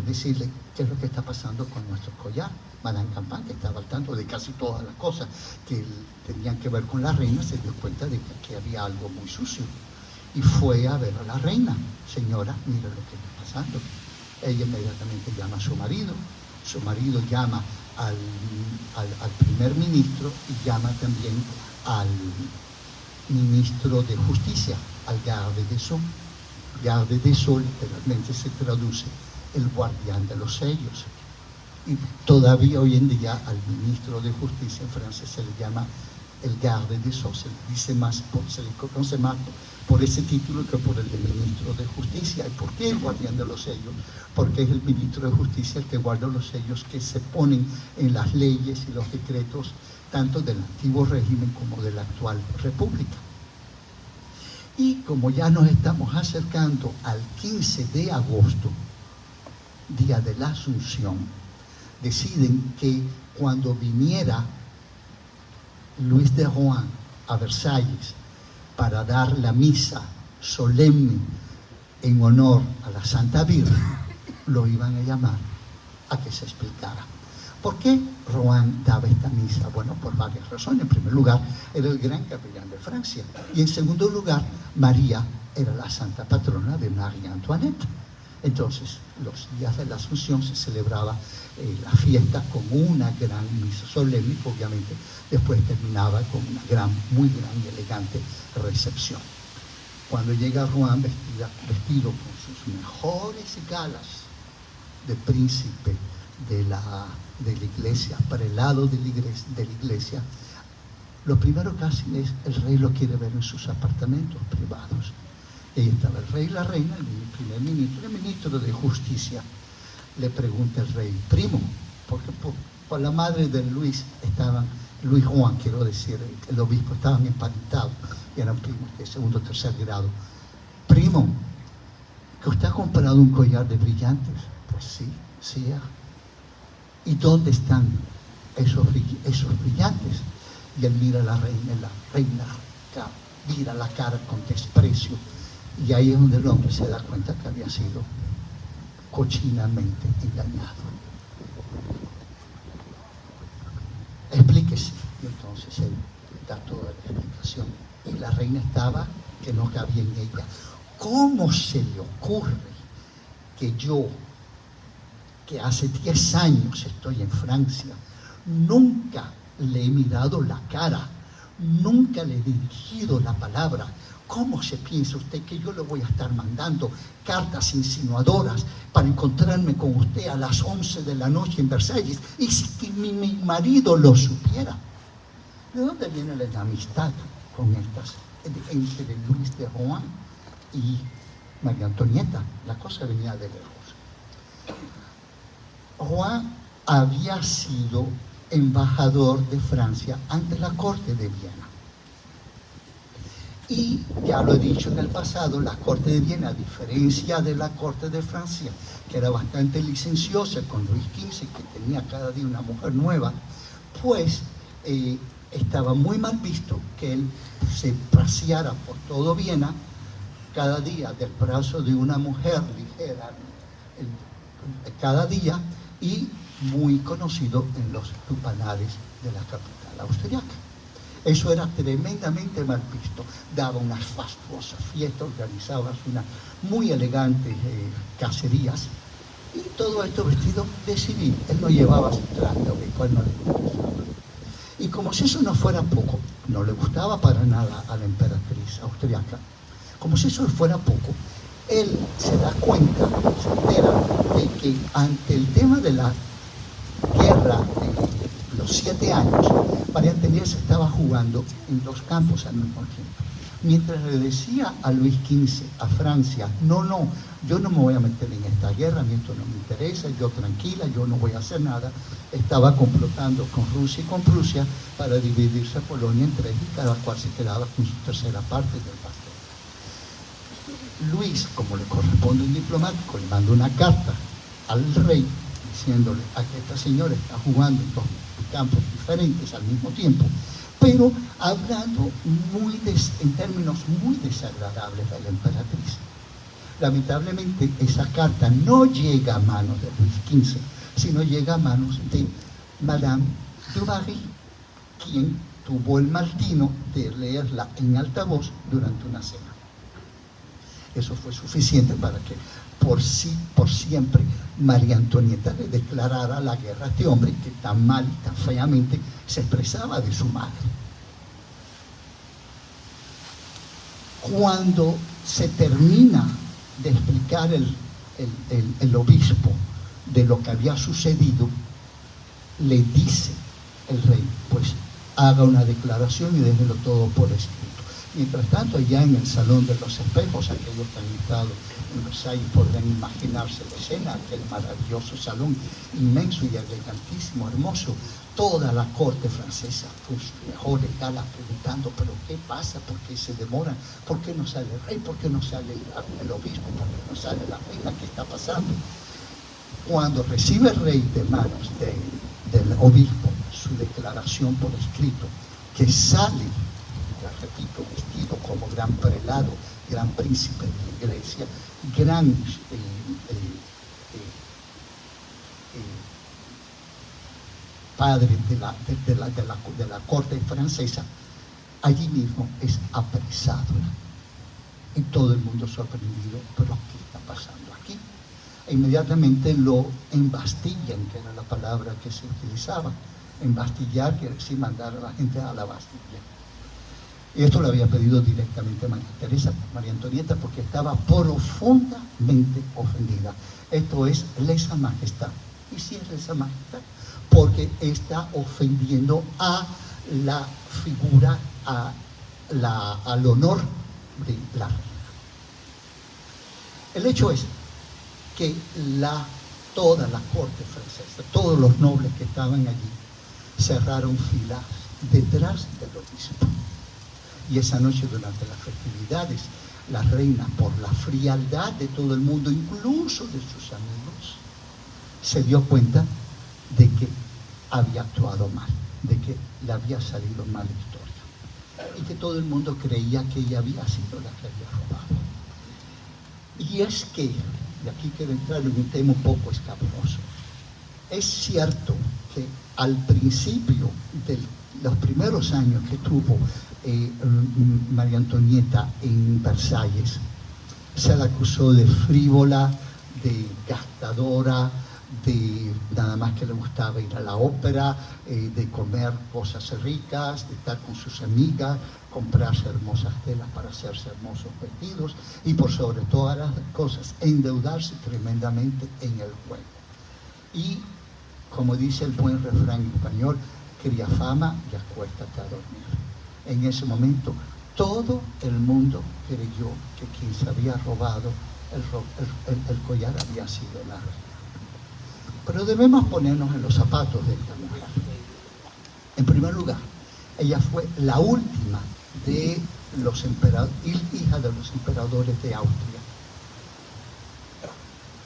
[SPEAKER 3] decirle qué es lo que está pasando con nuestro collar. Madame Campan, que estaba al tanto de casi todas las cosas que tenían que ver con la reina, se dio cuenta de que aquí había algo muy sucio y fue a ver a la reina. Señora, mira lo que está pasando. Ella inmediatamente llama a su marido llama al primer ministro y llama también al ministro de Justicia, al Garde des Sceaux. Garde des Sceaux literalmente se traduce el guardián de los sellos. Y todavía hoy en día al ministro de Justicia en francés se le llama el Garde des Sceaux, se le dice más, se le conoce más por ese título que por el de ministro de Justicia. ¿Y por qué el guardián de los sellos? Porque es el ministro de Justicia el que guarda los sellos que se ponen en las leyes y los decretos tanto del antiguo régimen como de la actual república. Y como ya nos estamos acercando al 15 de agosto, día de la Asunción, deciden que cuando viniera Luis de Rohan a Versalles para dar la misa solemne en honor a la Santa Virgen, lo iban a llamar a que se explicara. ¿Por qué Rohan daba esta misa? Bueno, por varias razones. En primer lugar, era el gran capellán de Francia. Y en segundo lugar, María era la santa patrona de María Antoinette. Entonces, los días de la Asunción se celebraba la fiesta con una gran misa solemne, que obviamente después terminaba con una muy gran y elegante recepción. Cuando llega Rohan vestido con sus mejores galas de príncipe de la iglesia, prelado de la iglesia, lo primero que hacen es, el rey lo quiere ver en sus apartamentos privados. Y ahí estaba el rey y la reina, el primer ministro, el ministro de Justicia. Le pregunta el rey: primo, porque por la madre de Luis Juan, quiero decir, el obispo, estaban emparentados y eran primos de segundo o tercer grado. Primo, ¿que usted ha comprado un collar de brillantes? Pues sí. ¿Y dónde están esos brillantes? Y él mira a la reina mira la cara con desprecio. Y ahí es donde el hombre se da cuenta que había sido cochinamente engañado. Explíquese. Y entonces él da toda la explicación. Y la reina estaba que no cabía en ella. ¿Cómo se le ocurre que yo, que hace 10 años estoy en Francia, nunca le he mirado la cara, nunca le he dirigido la palabra? ¿Cómo se piensa usted que yo le voy a estar mandando cartas insinuadoras para encontrarme con usted a las 11 de la noche en Versalles? Y si que mi marido lo supiera. ¿De dónde viene la enemistad entre Luis de Rohan y María Antonieta? La cosa venía de lejos. Rohan había sido embajador de Francia ante la corte de Viena. Y ya lo he dicho en el pasado, la corte de Viena, a diferencia de la corte de Francia, que era bastante licenciosa con Luis XV, que tenía cada día una mujer nueva, pues estaba muy mal visto que él se paseara por todo Viena cada día del brazo de una mujer ligera, cada día, y muy conocido en los lupanares de la capital austriaca. Eso era tremendamente mal visto. Daba unas fastuosas fiestas, organizaba unas muy elegantes cacerías, y todo esto vestido de civil. Él no llevaba su traje, pues no le gustaba. Y como si eso no fuera poco, no le gustaba para nada a la emperatriz austriaca, como si eso fuera poco, él se da cuenta, se entera de que ante el tema de la guerra de los 7 años, María Antonieta se estaba jugando en 2 campos al mismo tiempo. mientras le decía a Luis XV, a Francia, no, yo no me voy a meter en esta guerra, a mí esto no me interesa, yo tranquila, yo no voy a hacer nada, estaba complotando con Rusia y con Prusia para dividirse a Polonia en tres y cada cual se quedaba con su tercera parte del pastel. Luis, como le corresponde a un diplomático, le manda una carta al rey diciéndole a que esta señora está jugando en dos campos diferentes al mismo tiempo, pero hablando en términos muy desagradables de la emperatriz. Lamentablemente esa carta no llega a manos de Luis XV, sino llega a manos de Madame du Barry, quien tuvo el mal tino de leerla en alta voz durante una cena. Eso fue suficiente para que por siempre María Antonieta le declarara la guerra a este hombre que tan mal y tan feamente se expresaba de su madre. Cuando se termina de explicar el obispo de lo que había sucedido, le dice el rey, pues haga una declaración y déjelo todo por escrito. Mientras tanto, allá en el Salón de los Espejos, aquellos que han estado en Versalles podrán imaginarse la escena, aquel maravilloso salón inmenso y elegantísimo, hermoso, toda la corte francesa con sus mejores galas preguntando, pero ¿qué pasa? ¿Por qué se demoran? ¿Por qué no sale el rey? ¿Por qué no sale el obispo? ¿Por qué no sale la reina? ¿Qué está pasando? Cuando recibe el rey de manos del obispo su declaración por escrito, que sale, ya repito, vestido como gran prelado, gran príncipe de la iglesia, gran padre de la corte francesa, allí mismo es apresado. Y todo el mundo sorprendido, pero ¿qué está pasando aquí? E inmediatamente lo embastillan, que era la palabra que se utilizaba. Embastillar quiere decir mandar a la gente a la Bastilla. Y esto lo había pedido directamente María Antonieta, porque estaba profundamente ofendida. Esto es lesa majestad. ¿Y si es lesa majestad? Porque está ofendiendo a la figura, al honor de la reina. El hecho es que toda la corte francesa, todos los nobles que estaban allí, cerraron filas detrás del obispo. Y esa noche, durante las festividades, la reina, por la frialdad de todo el mundo, incluso de sus amigos, se dio cuenta de que había actuado mal, de que le había salido mal la historia, y que todo el mundo creía que ella había sido la que había robado. Y es que, y aquí quiero entrar en un tema un poco escabroso, es cierto que al principio de los primeros años que tuvo María Antonieta en Versalles, se la acusó de frívola, de gastadora, de nada más que le gustaba ir a la ópera, de comer cosas ricas, de estar con sus amigas, comprarse hermosas telas para hacerse hermosos vestidos y por sobre todas las cosas endeudarse tremendamente en el juego. Y como dice el buen refrán español, cría fama y acuéstate a dormir. En ese momento todo el mundo creyó que quien se había robado el collar había sido la reina. Pero debemos ponernos en los zapatos de esta mujer. En primer lugar, ella fue la última de los hija de los emperadores de Austria.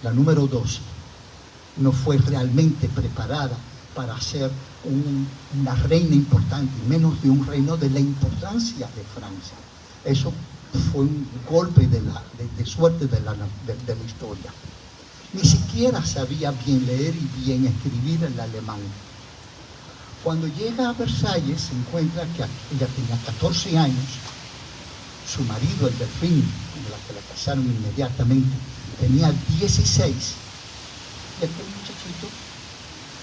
[SPEAKER 3] La número 2 no fue realmente preparada para ser una reina importante, menos de un reino de la importancia de Francia. Eso fue un golpe de suerte de la historia. Ni siquiera sabía bien leer y bien escribir el alemán. Cuando llega a Versalles se encuentra que ella tenía 14 años, su marido, el Delfín, con la que la casaron inmediatamente, tenía 16, y aquel muchachito,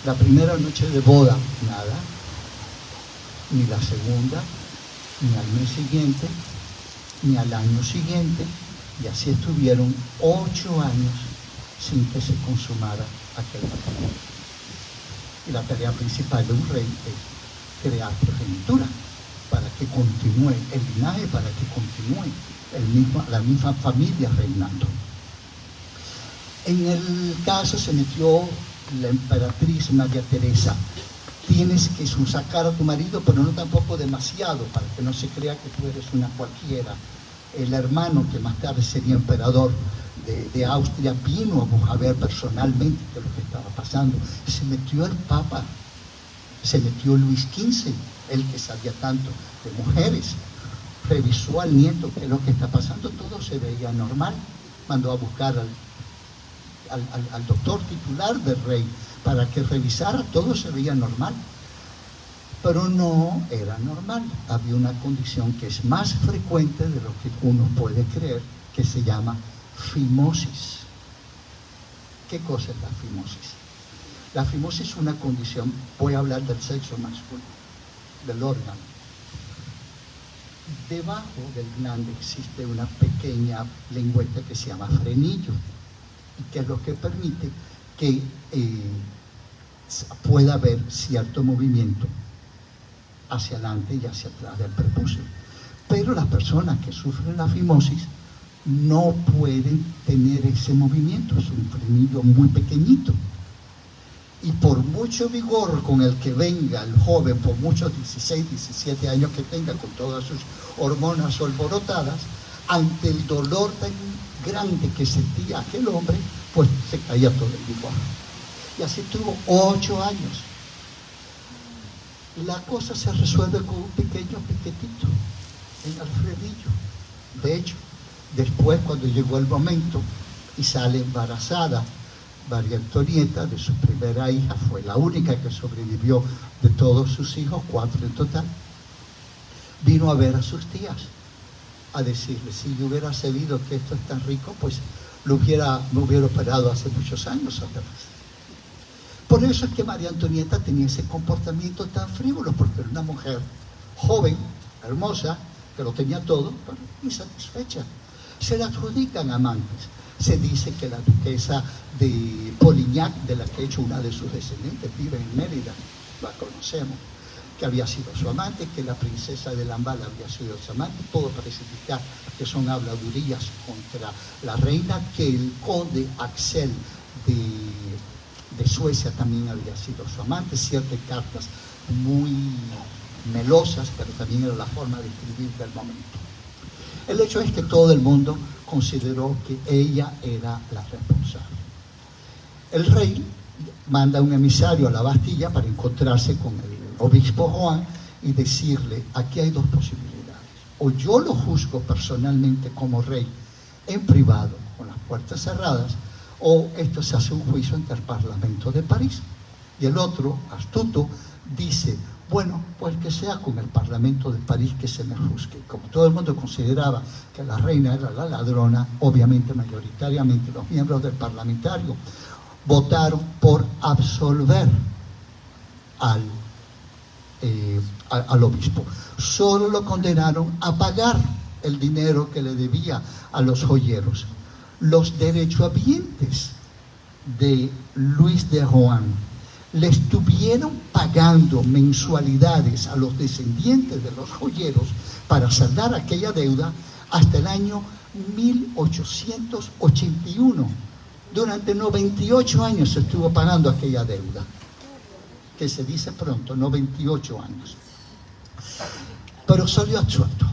[SPEAKER 3] la primera noche de boda, nada, ni la segunda, ni al mes siguiente, ni al año siguiente, y así estuvieron 8 años sin que se consumara aquel matrimonio. Y la tarea principal de un rey es crear progenitura. para que continúe el linaje, para que continúe la misma familia reinando. En el caso se metió la emperatriz María Teresa. Tienes que sacar a tu marido, pero no tampoco demasiado, para que no se crea que tú eres una cualquiera. El hermano, que más tarde sería emperador de Austria, vino a ver personalmente qué es lo que estaba pasando. Se metió el Papa, se metió Luis XV, el que sabía tanto de mujeres, revisó al nieto qué es lo que está pasando, todo se veía normal. Mandó a buscar al doctor titular del rey para que revisara, todo se veía normal. Pero no era normal, había una condición que es más frecuente de lo que uno puede creer, que se llama fimosis. ¿Qué cosa es la fimosis? La fimosis es una condición, voy a hablar del sexo masculino, del órgano. Debajo del glande existe una pequeña lengüeta que se llama frenillo, y que es lo que permite que pueda haber cierto movimiento hacia adelante y hacia atrás del prepucio. Pero las personas que sufren la fimosis no pueden tener ese movimiento, es un frenillo muy pequeñito. Y por mucho vigor con el que venga el joven, por muchos 16, 17 años que tenga, con todas sus hormonas alborotadas, ante el dolor tan grande que sentía aquel hombre, pues se caía todo el vigor. Y así tuvo 8 años. La cosa se resuelve con un pequeño piquetito en el frenillo. De hecho, después, cuando llegó el momento y sale embarazada María Antonieta de su primera hija, fue la única que sobrevivió de todos sus hijos, 4 en total, vino a ver a sus tías, a decirle: si yo hubiera sabido que esto es tan rico, pues me hubiera operado hace muchos años atrás. Por eso es que María Antonieta tenía ese comportamiento tan frívolo, porque era una mujer joven, hermosa, que lo tenía todo, pero insatisfecha. Se le adjudican amantes. Se dice que la duquesa de Polignac, de la que he hecho una de sus descendientes, vive en Mérida, la conocemos, que había sido su amante, que la princesa de Lamballe había sido su amante. Todo parece indicar que son habladurías contra la reina, que el conde Axel de Suecia también había sido su amante. Ciertas cartas muy melosas, pero también era la forma de escribir del momento. El hecho es que todo el mundo consideró que ella era la responsable. El rey manda un emisario a la Bastilla para encontrarse con el obispo Rohan y decirle: aquí hay 2 posibilidades. O yo lo juzgo personalmente como rey en privado, con las puertas cerradas, o esto se hace un juicio ante el Parlamento de París. Y el otro, astuto, dice: bueno, pues que sea con el Parlamento de París que se me juzgue. Como todo el mundo consideraba que la reina era la ladrona, obviamente mayoritariamente los miembros del parlamentario votaron por absolver al obispo. Solo lo condenaron a pagar el dinero que le debía a los joyeros. Los derechohabientes de Luis de Rohan le estuvieron pagando mensualidades a los descendientes de los joyeros para saldar aquella deuda hasta el año 1881. Durante 98 años se estuvo pagando aquella deuda, que se dice pronto, 98 años. Pero salió absuelto.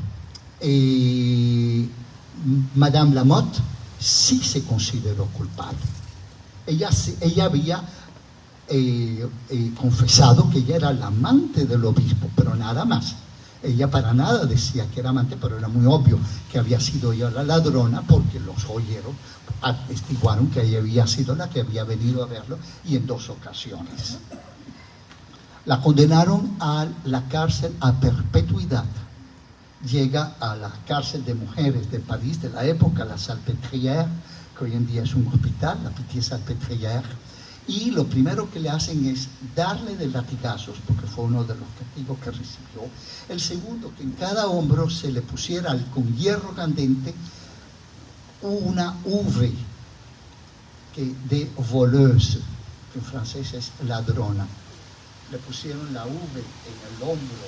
[SPEAKER 3] Madame Lamotte sí se consideró culpable. Ella había confesado que ella era la amante del obispo, pero nada más. Ella para nada decía que era amante, pero era muy obvio que había sido ella la ladrona, porque los joyeros atestiguaron que ella había sido la que había venido a verlo, y en 2 ocasiones. La condenaron a la cárcel a perpetuidad. Llega a la cárcel de mujeres de París de la época, la Salpêtrière, que hoy en día es un hospital, la Pitié-Salpêtrière. Y lo primero que le hacen es darle de latigazos, porque fue uno de los castigos que recibió. El segundo, que en cada hombro se le pusiera con hierro candente una V, de voleuse, que en francés es ladrona. Le pusieron la V en el hombro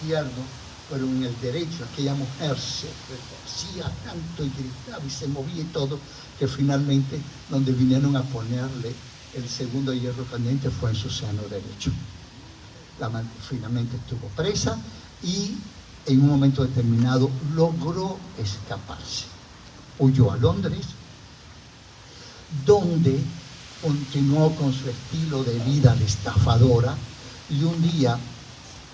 [SPEAKER 3] izquierdo pero en el derecho aquella mujer se retorcía tanto y gritaba y se movía y todo, que finalmente donde vinieron a ponerle el segundo hierro caliente fue en su seno derecho. La amante finalmente estuvo presa y en un momento determinado logró escaparse. Huyó a Londres, donde continuó con su estilo de vida de estafadora, y un día,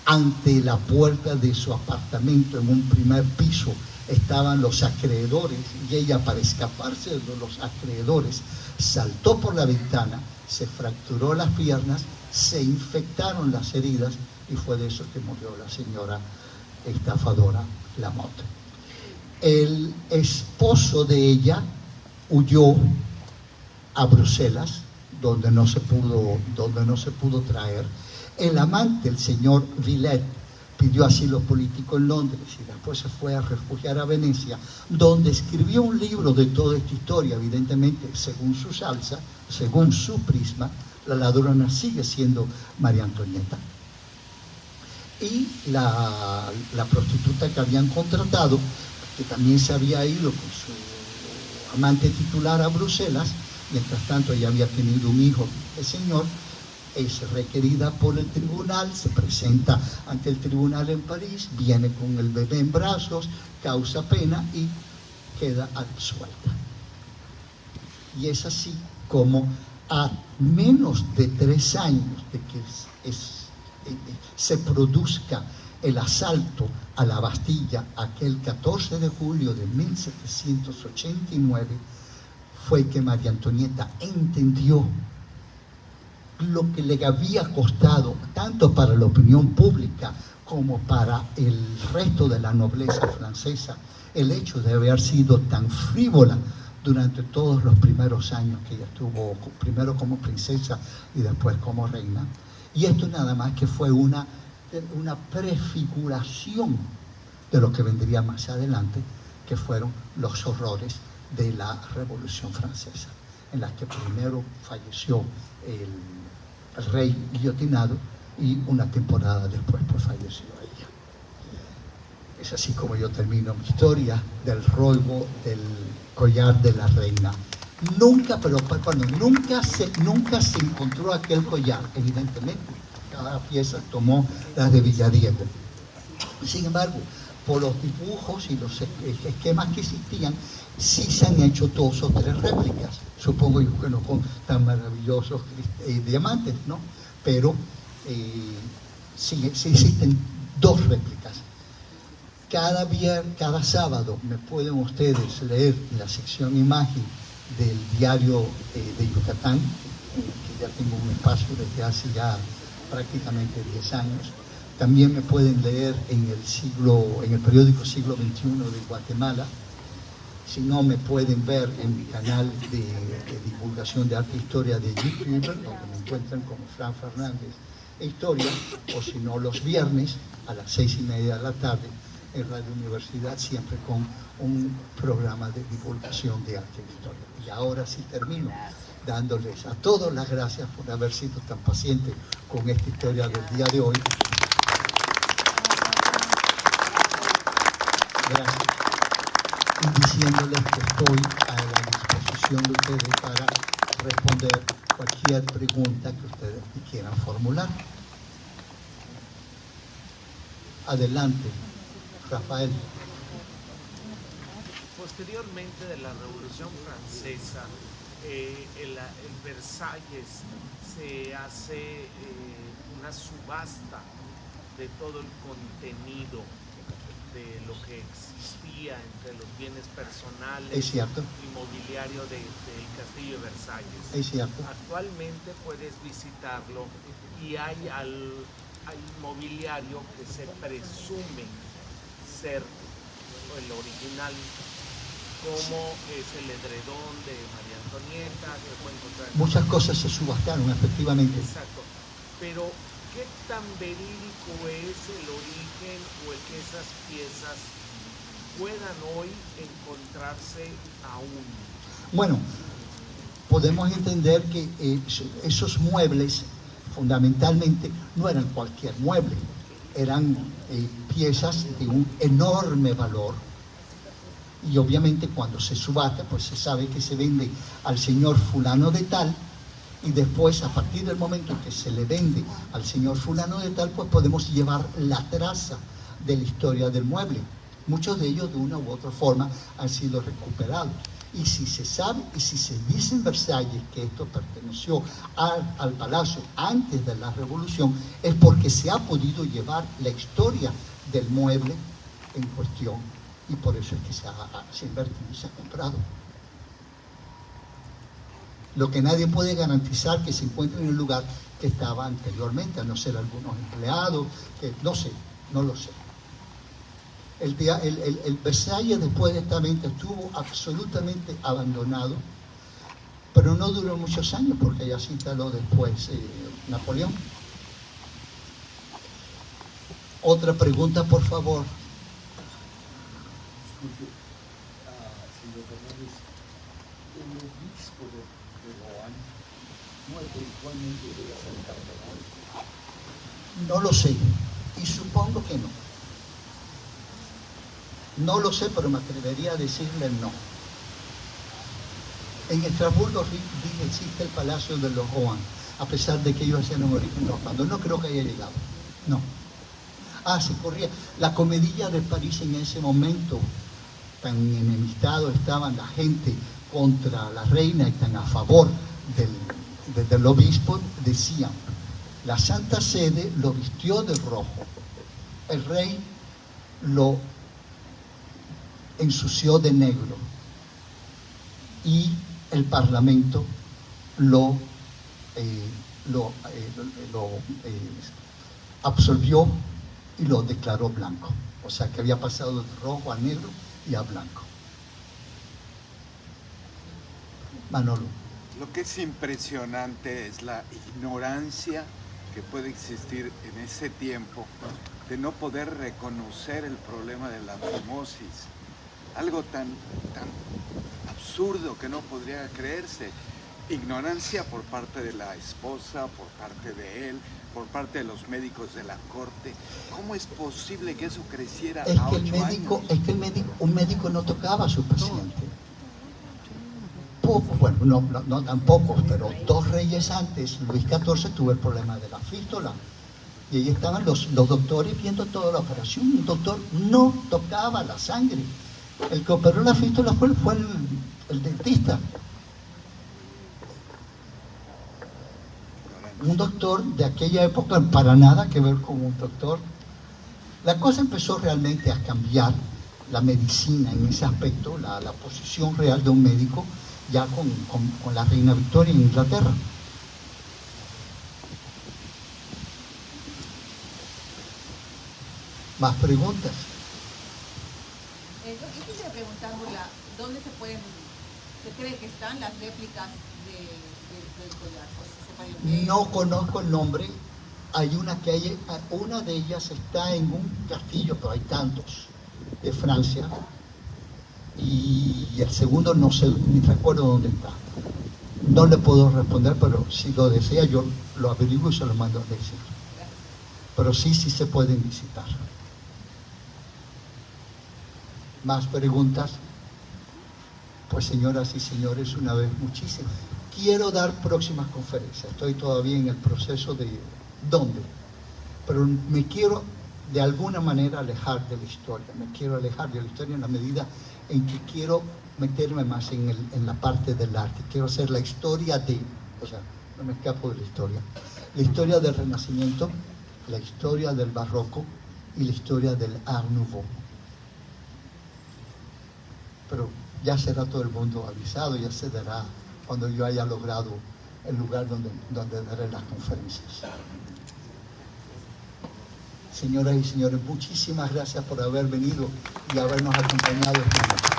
[SPEAKER 3] ante la puerta de su apartamento en un primer piso, estaban los acreedores, y ella, para escaparse de los acreedores, saltó por la ventana, se fracturó las piernas, se infectaron las heridas, y fue de eso que murió la señora estafadora Lamotte. El esposo de ella huyó a Bruselas, donde no se pudo traer. El amante, el señor Villet, pidió asilo político en Londres y después se fue a refugiar a Venecia, donde escribió un libro de toda esta historia. Evidentemente, según su salsa, según su prisma, la ladrona sigue siendo María Antonieta. Y la prostituta que habían contratado, que también se había ido con su amante titular a Bruselas, mientras tanto ella había tenido un hijo, el señor, es requerida por el tribunal, se presenta ante el tribunal en París, viene con el bebé en brazos, causa pena y queda absuelta. Y es así como a menos de 3 años de que se produzca el asalto a la Bastilla, aquel 14 de julio de 1789, fue que María Antonieta entendió lo que le había costado, tanto para la opinión pública como para el resto de la nobleza francesa, el hecho de haber sido tan frívola durante todos los primeros años que ella estuvo, primero como princesa y después como reina. Y esto nada más que fue una prefiguración de lo que vendría más adelante, que fueron los horrores de la Revolución Francesa, en la que primero falleció el rey guillotinado y una temporada después pues falleció ella. Es así como yo termino mi historia del robo del collar de la reina. Nunca se encontró aquel collar, evidentemente. Cada pieza tomó las de Villadiego. Sin embargo, por los dibujos y los esquemas que existían, sí se han hecho 2 o 3 réplicas. Supongo yo que no con tan maravillosos diamantes, ¿no? Pero sí existen 2 réplicas. Cada sábado me pueden ustedes leer en la sección imagen del diario de Yucatán, que ya tengo un espacio desde hace ya prácticamente 10 años. También me pueden leer en el periódico Siglo XXI de Guatemala. Si no, me pueden ver en mi canal de divulgación de arte e historia de YouTube, donde me encuentran como Frank Fernández e Historia, o si no, los viernes a las 6:30 de la tarde en Radio Universidad, siempre con un programa de divulgación de arte e historia. Y ahora sí termino dándoles a todos las gracias por haber sido tan pacientes con esta historia del día de hoy. Gracias. Y diciéndoles que estoy a la disposición de ustedes para responder cualquier pregunta que ustedes quieran formular. Adelante, Rafael.
[SPEAKER 4] Posteriormente de la Revolución Francesa, en Versalles se hace una subasta de todo el contenido de lo que existía entre los bienes personales y mobiliario del castillo de Versalles.
[SPEAKER 3] Es cierto.
[SPEAKER 4] Actualmente puedes visitarlo y hay mobiliario que se presume ser el original, como es el edredón de María Antonieta, que puede encontrar.
[SPEAKER 3] Muchas cosas se subastaron, efectivamente.
[SPEAKER 4] Exacto. Pero ¿qué tan verídico es el origen o el que esas piezas puedan hoy encontrarse aún?
[SPEAKER 3] Bueno, podemos entender que esos muebles fundamentalmente no eran cualquier mueble. eran piezas de un enorme valor, y obviamente cuando se subasta pues se sabe que se vende al señor fulano de tal, y después a partir del momento en que se le vende al señor fulano de tal, pues podemos llevar la traza de la historia del mueble. Muchos de ellos de una u otra forma han sido recuperados. Y si se sabe, y si se dice en Versalles que esto perteneció al palacio antes de la Revolución, es porque se ha podido llevar la historia del mueble en cuestión, y por eso es que se ha invertido y se ha comprado. Lo que nadie puede garantizar que se encuentre en el lugar que estaba anteriormente, a no ser algunos empleados, que no sé, no lo sé. El Versalles después de esta venta estuvo absolutamente abandonado, pero no duró muchos años porque ya se instaló después Napoleón. Otra pregunta, por favor.
[SPEAKER 5] Disculpe, señor Fernández, el obispo de Rohan no eventualmente debe ser cardenal.
[SPEAKER 3] No lo sé, y supongo que no. No lo sé, pero me atrevería a decirle no. En Estrasburgo existe el Palacio de los Rohan, a pesar de que ellos hacían un origen normando. No creo que haya llegado, no. Se corría. La comedilla de París en ese momento, tan enemistado estaban la gente contra la reina y tan a favor del obispo, decían, la Santa Sede lo vistió de rojo, el rey lo ensució de negro y el Parlamento lo absolvió y lo declaró blanco. O sea que había pasado de rojo a negro y a blanco. Manolo.
[SPEAKER 6] Lo que es impresionante es la ignorancia que puede existir en ese tiempo de no poder reconocer el problema de la fimosis. Algo tan absurdo que no podría creerse. Ignorancia por parte de la esposa, por parte de él, por parte de los médicos de la corte. ¿Cómo es posible que eso creciera a 8 años?
[SPEAKER 3] Es que un médico no tocaba a su paciente. Poco, bueno, no tampoco, pero 2 reyes antes, Luis XIV tuvo el problema de la fístula. Y ahí estaban los doctores viendo toda la operación. Un doctor no tocaba la sangre. El que operó la fístula fue el dentista. Un doctor de aquella época, para nada que ver con un doctor. La cosa empezó realmente a cambiar, la medicina en ese aspecto, la posición real de un médico, ya con la reina Victoria en Inglaterra. ¿Más preguntas?
[SPEAKER 7] Yo quisiera preguntar, Burla, ¿dónde se cree que están las réplicas del collar?
[SPEAKER 3] No conozco el nombre. Hay una de ellas está en un castillo, pero hay tantos, de Francia. Y el segundo no sé, ni recuerdo dónde está. No le puedo responder, pero si lo desea yo lo averiguo y se lo mando a decir. Pero sí se pueden visitar. ¿Más preguntas? Pues señoras y señores, una vez muchísimas. Quiero dar próximas conferencias. Estoy todavía en el proceso de dónde. Pero me quiero de alguna manera alejar de la historia. Me quiero alejar de la historia en la medida en que quiero meterme más en la parte del arte. Quiero hacer la historia o sea, no me escapo de la historia. La historia del Renacimiento, la historia del Barroco y la historia del Art Nouveau. Pero ya será todo el mundo avisado, ya se dará cuando yo haya logrado el lugar donde daré las conferencias. Señoras y señores, muchísimas gracias por haber venido y habernos acompañado esta noche.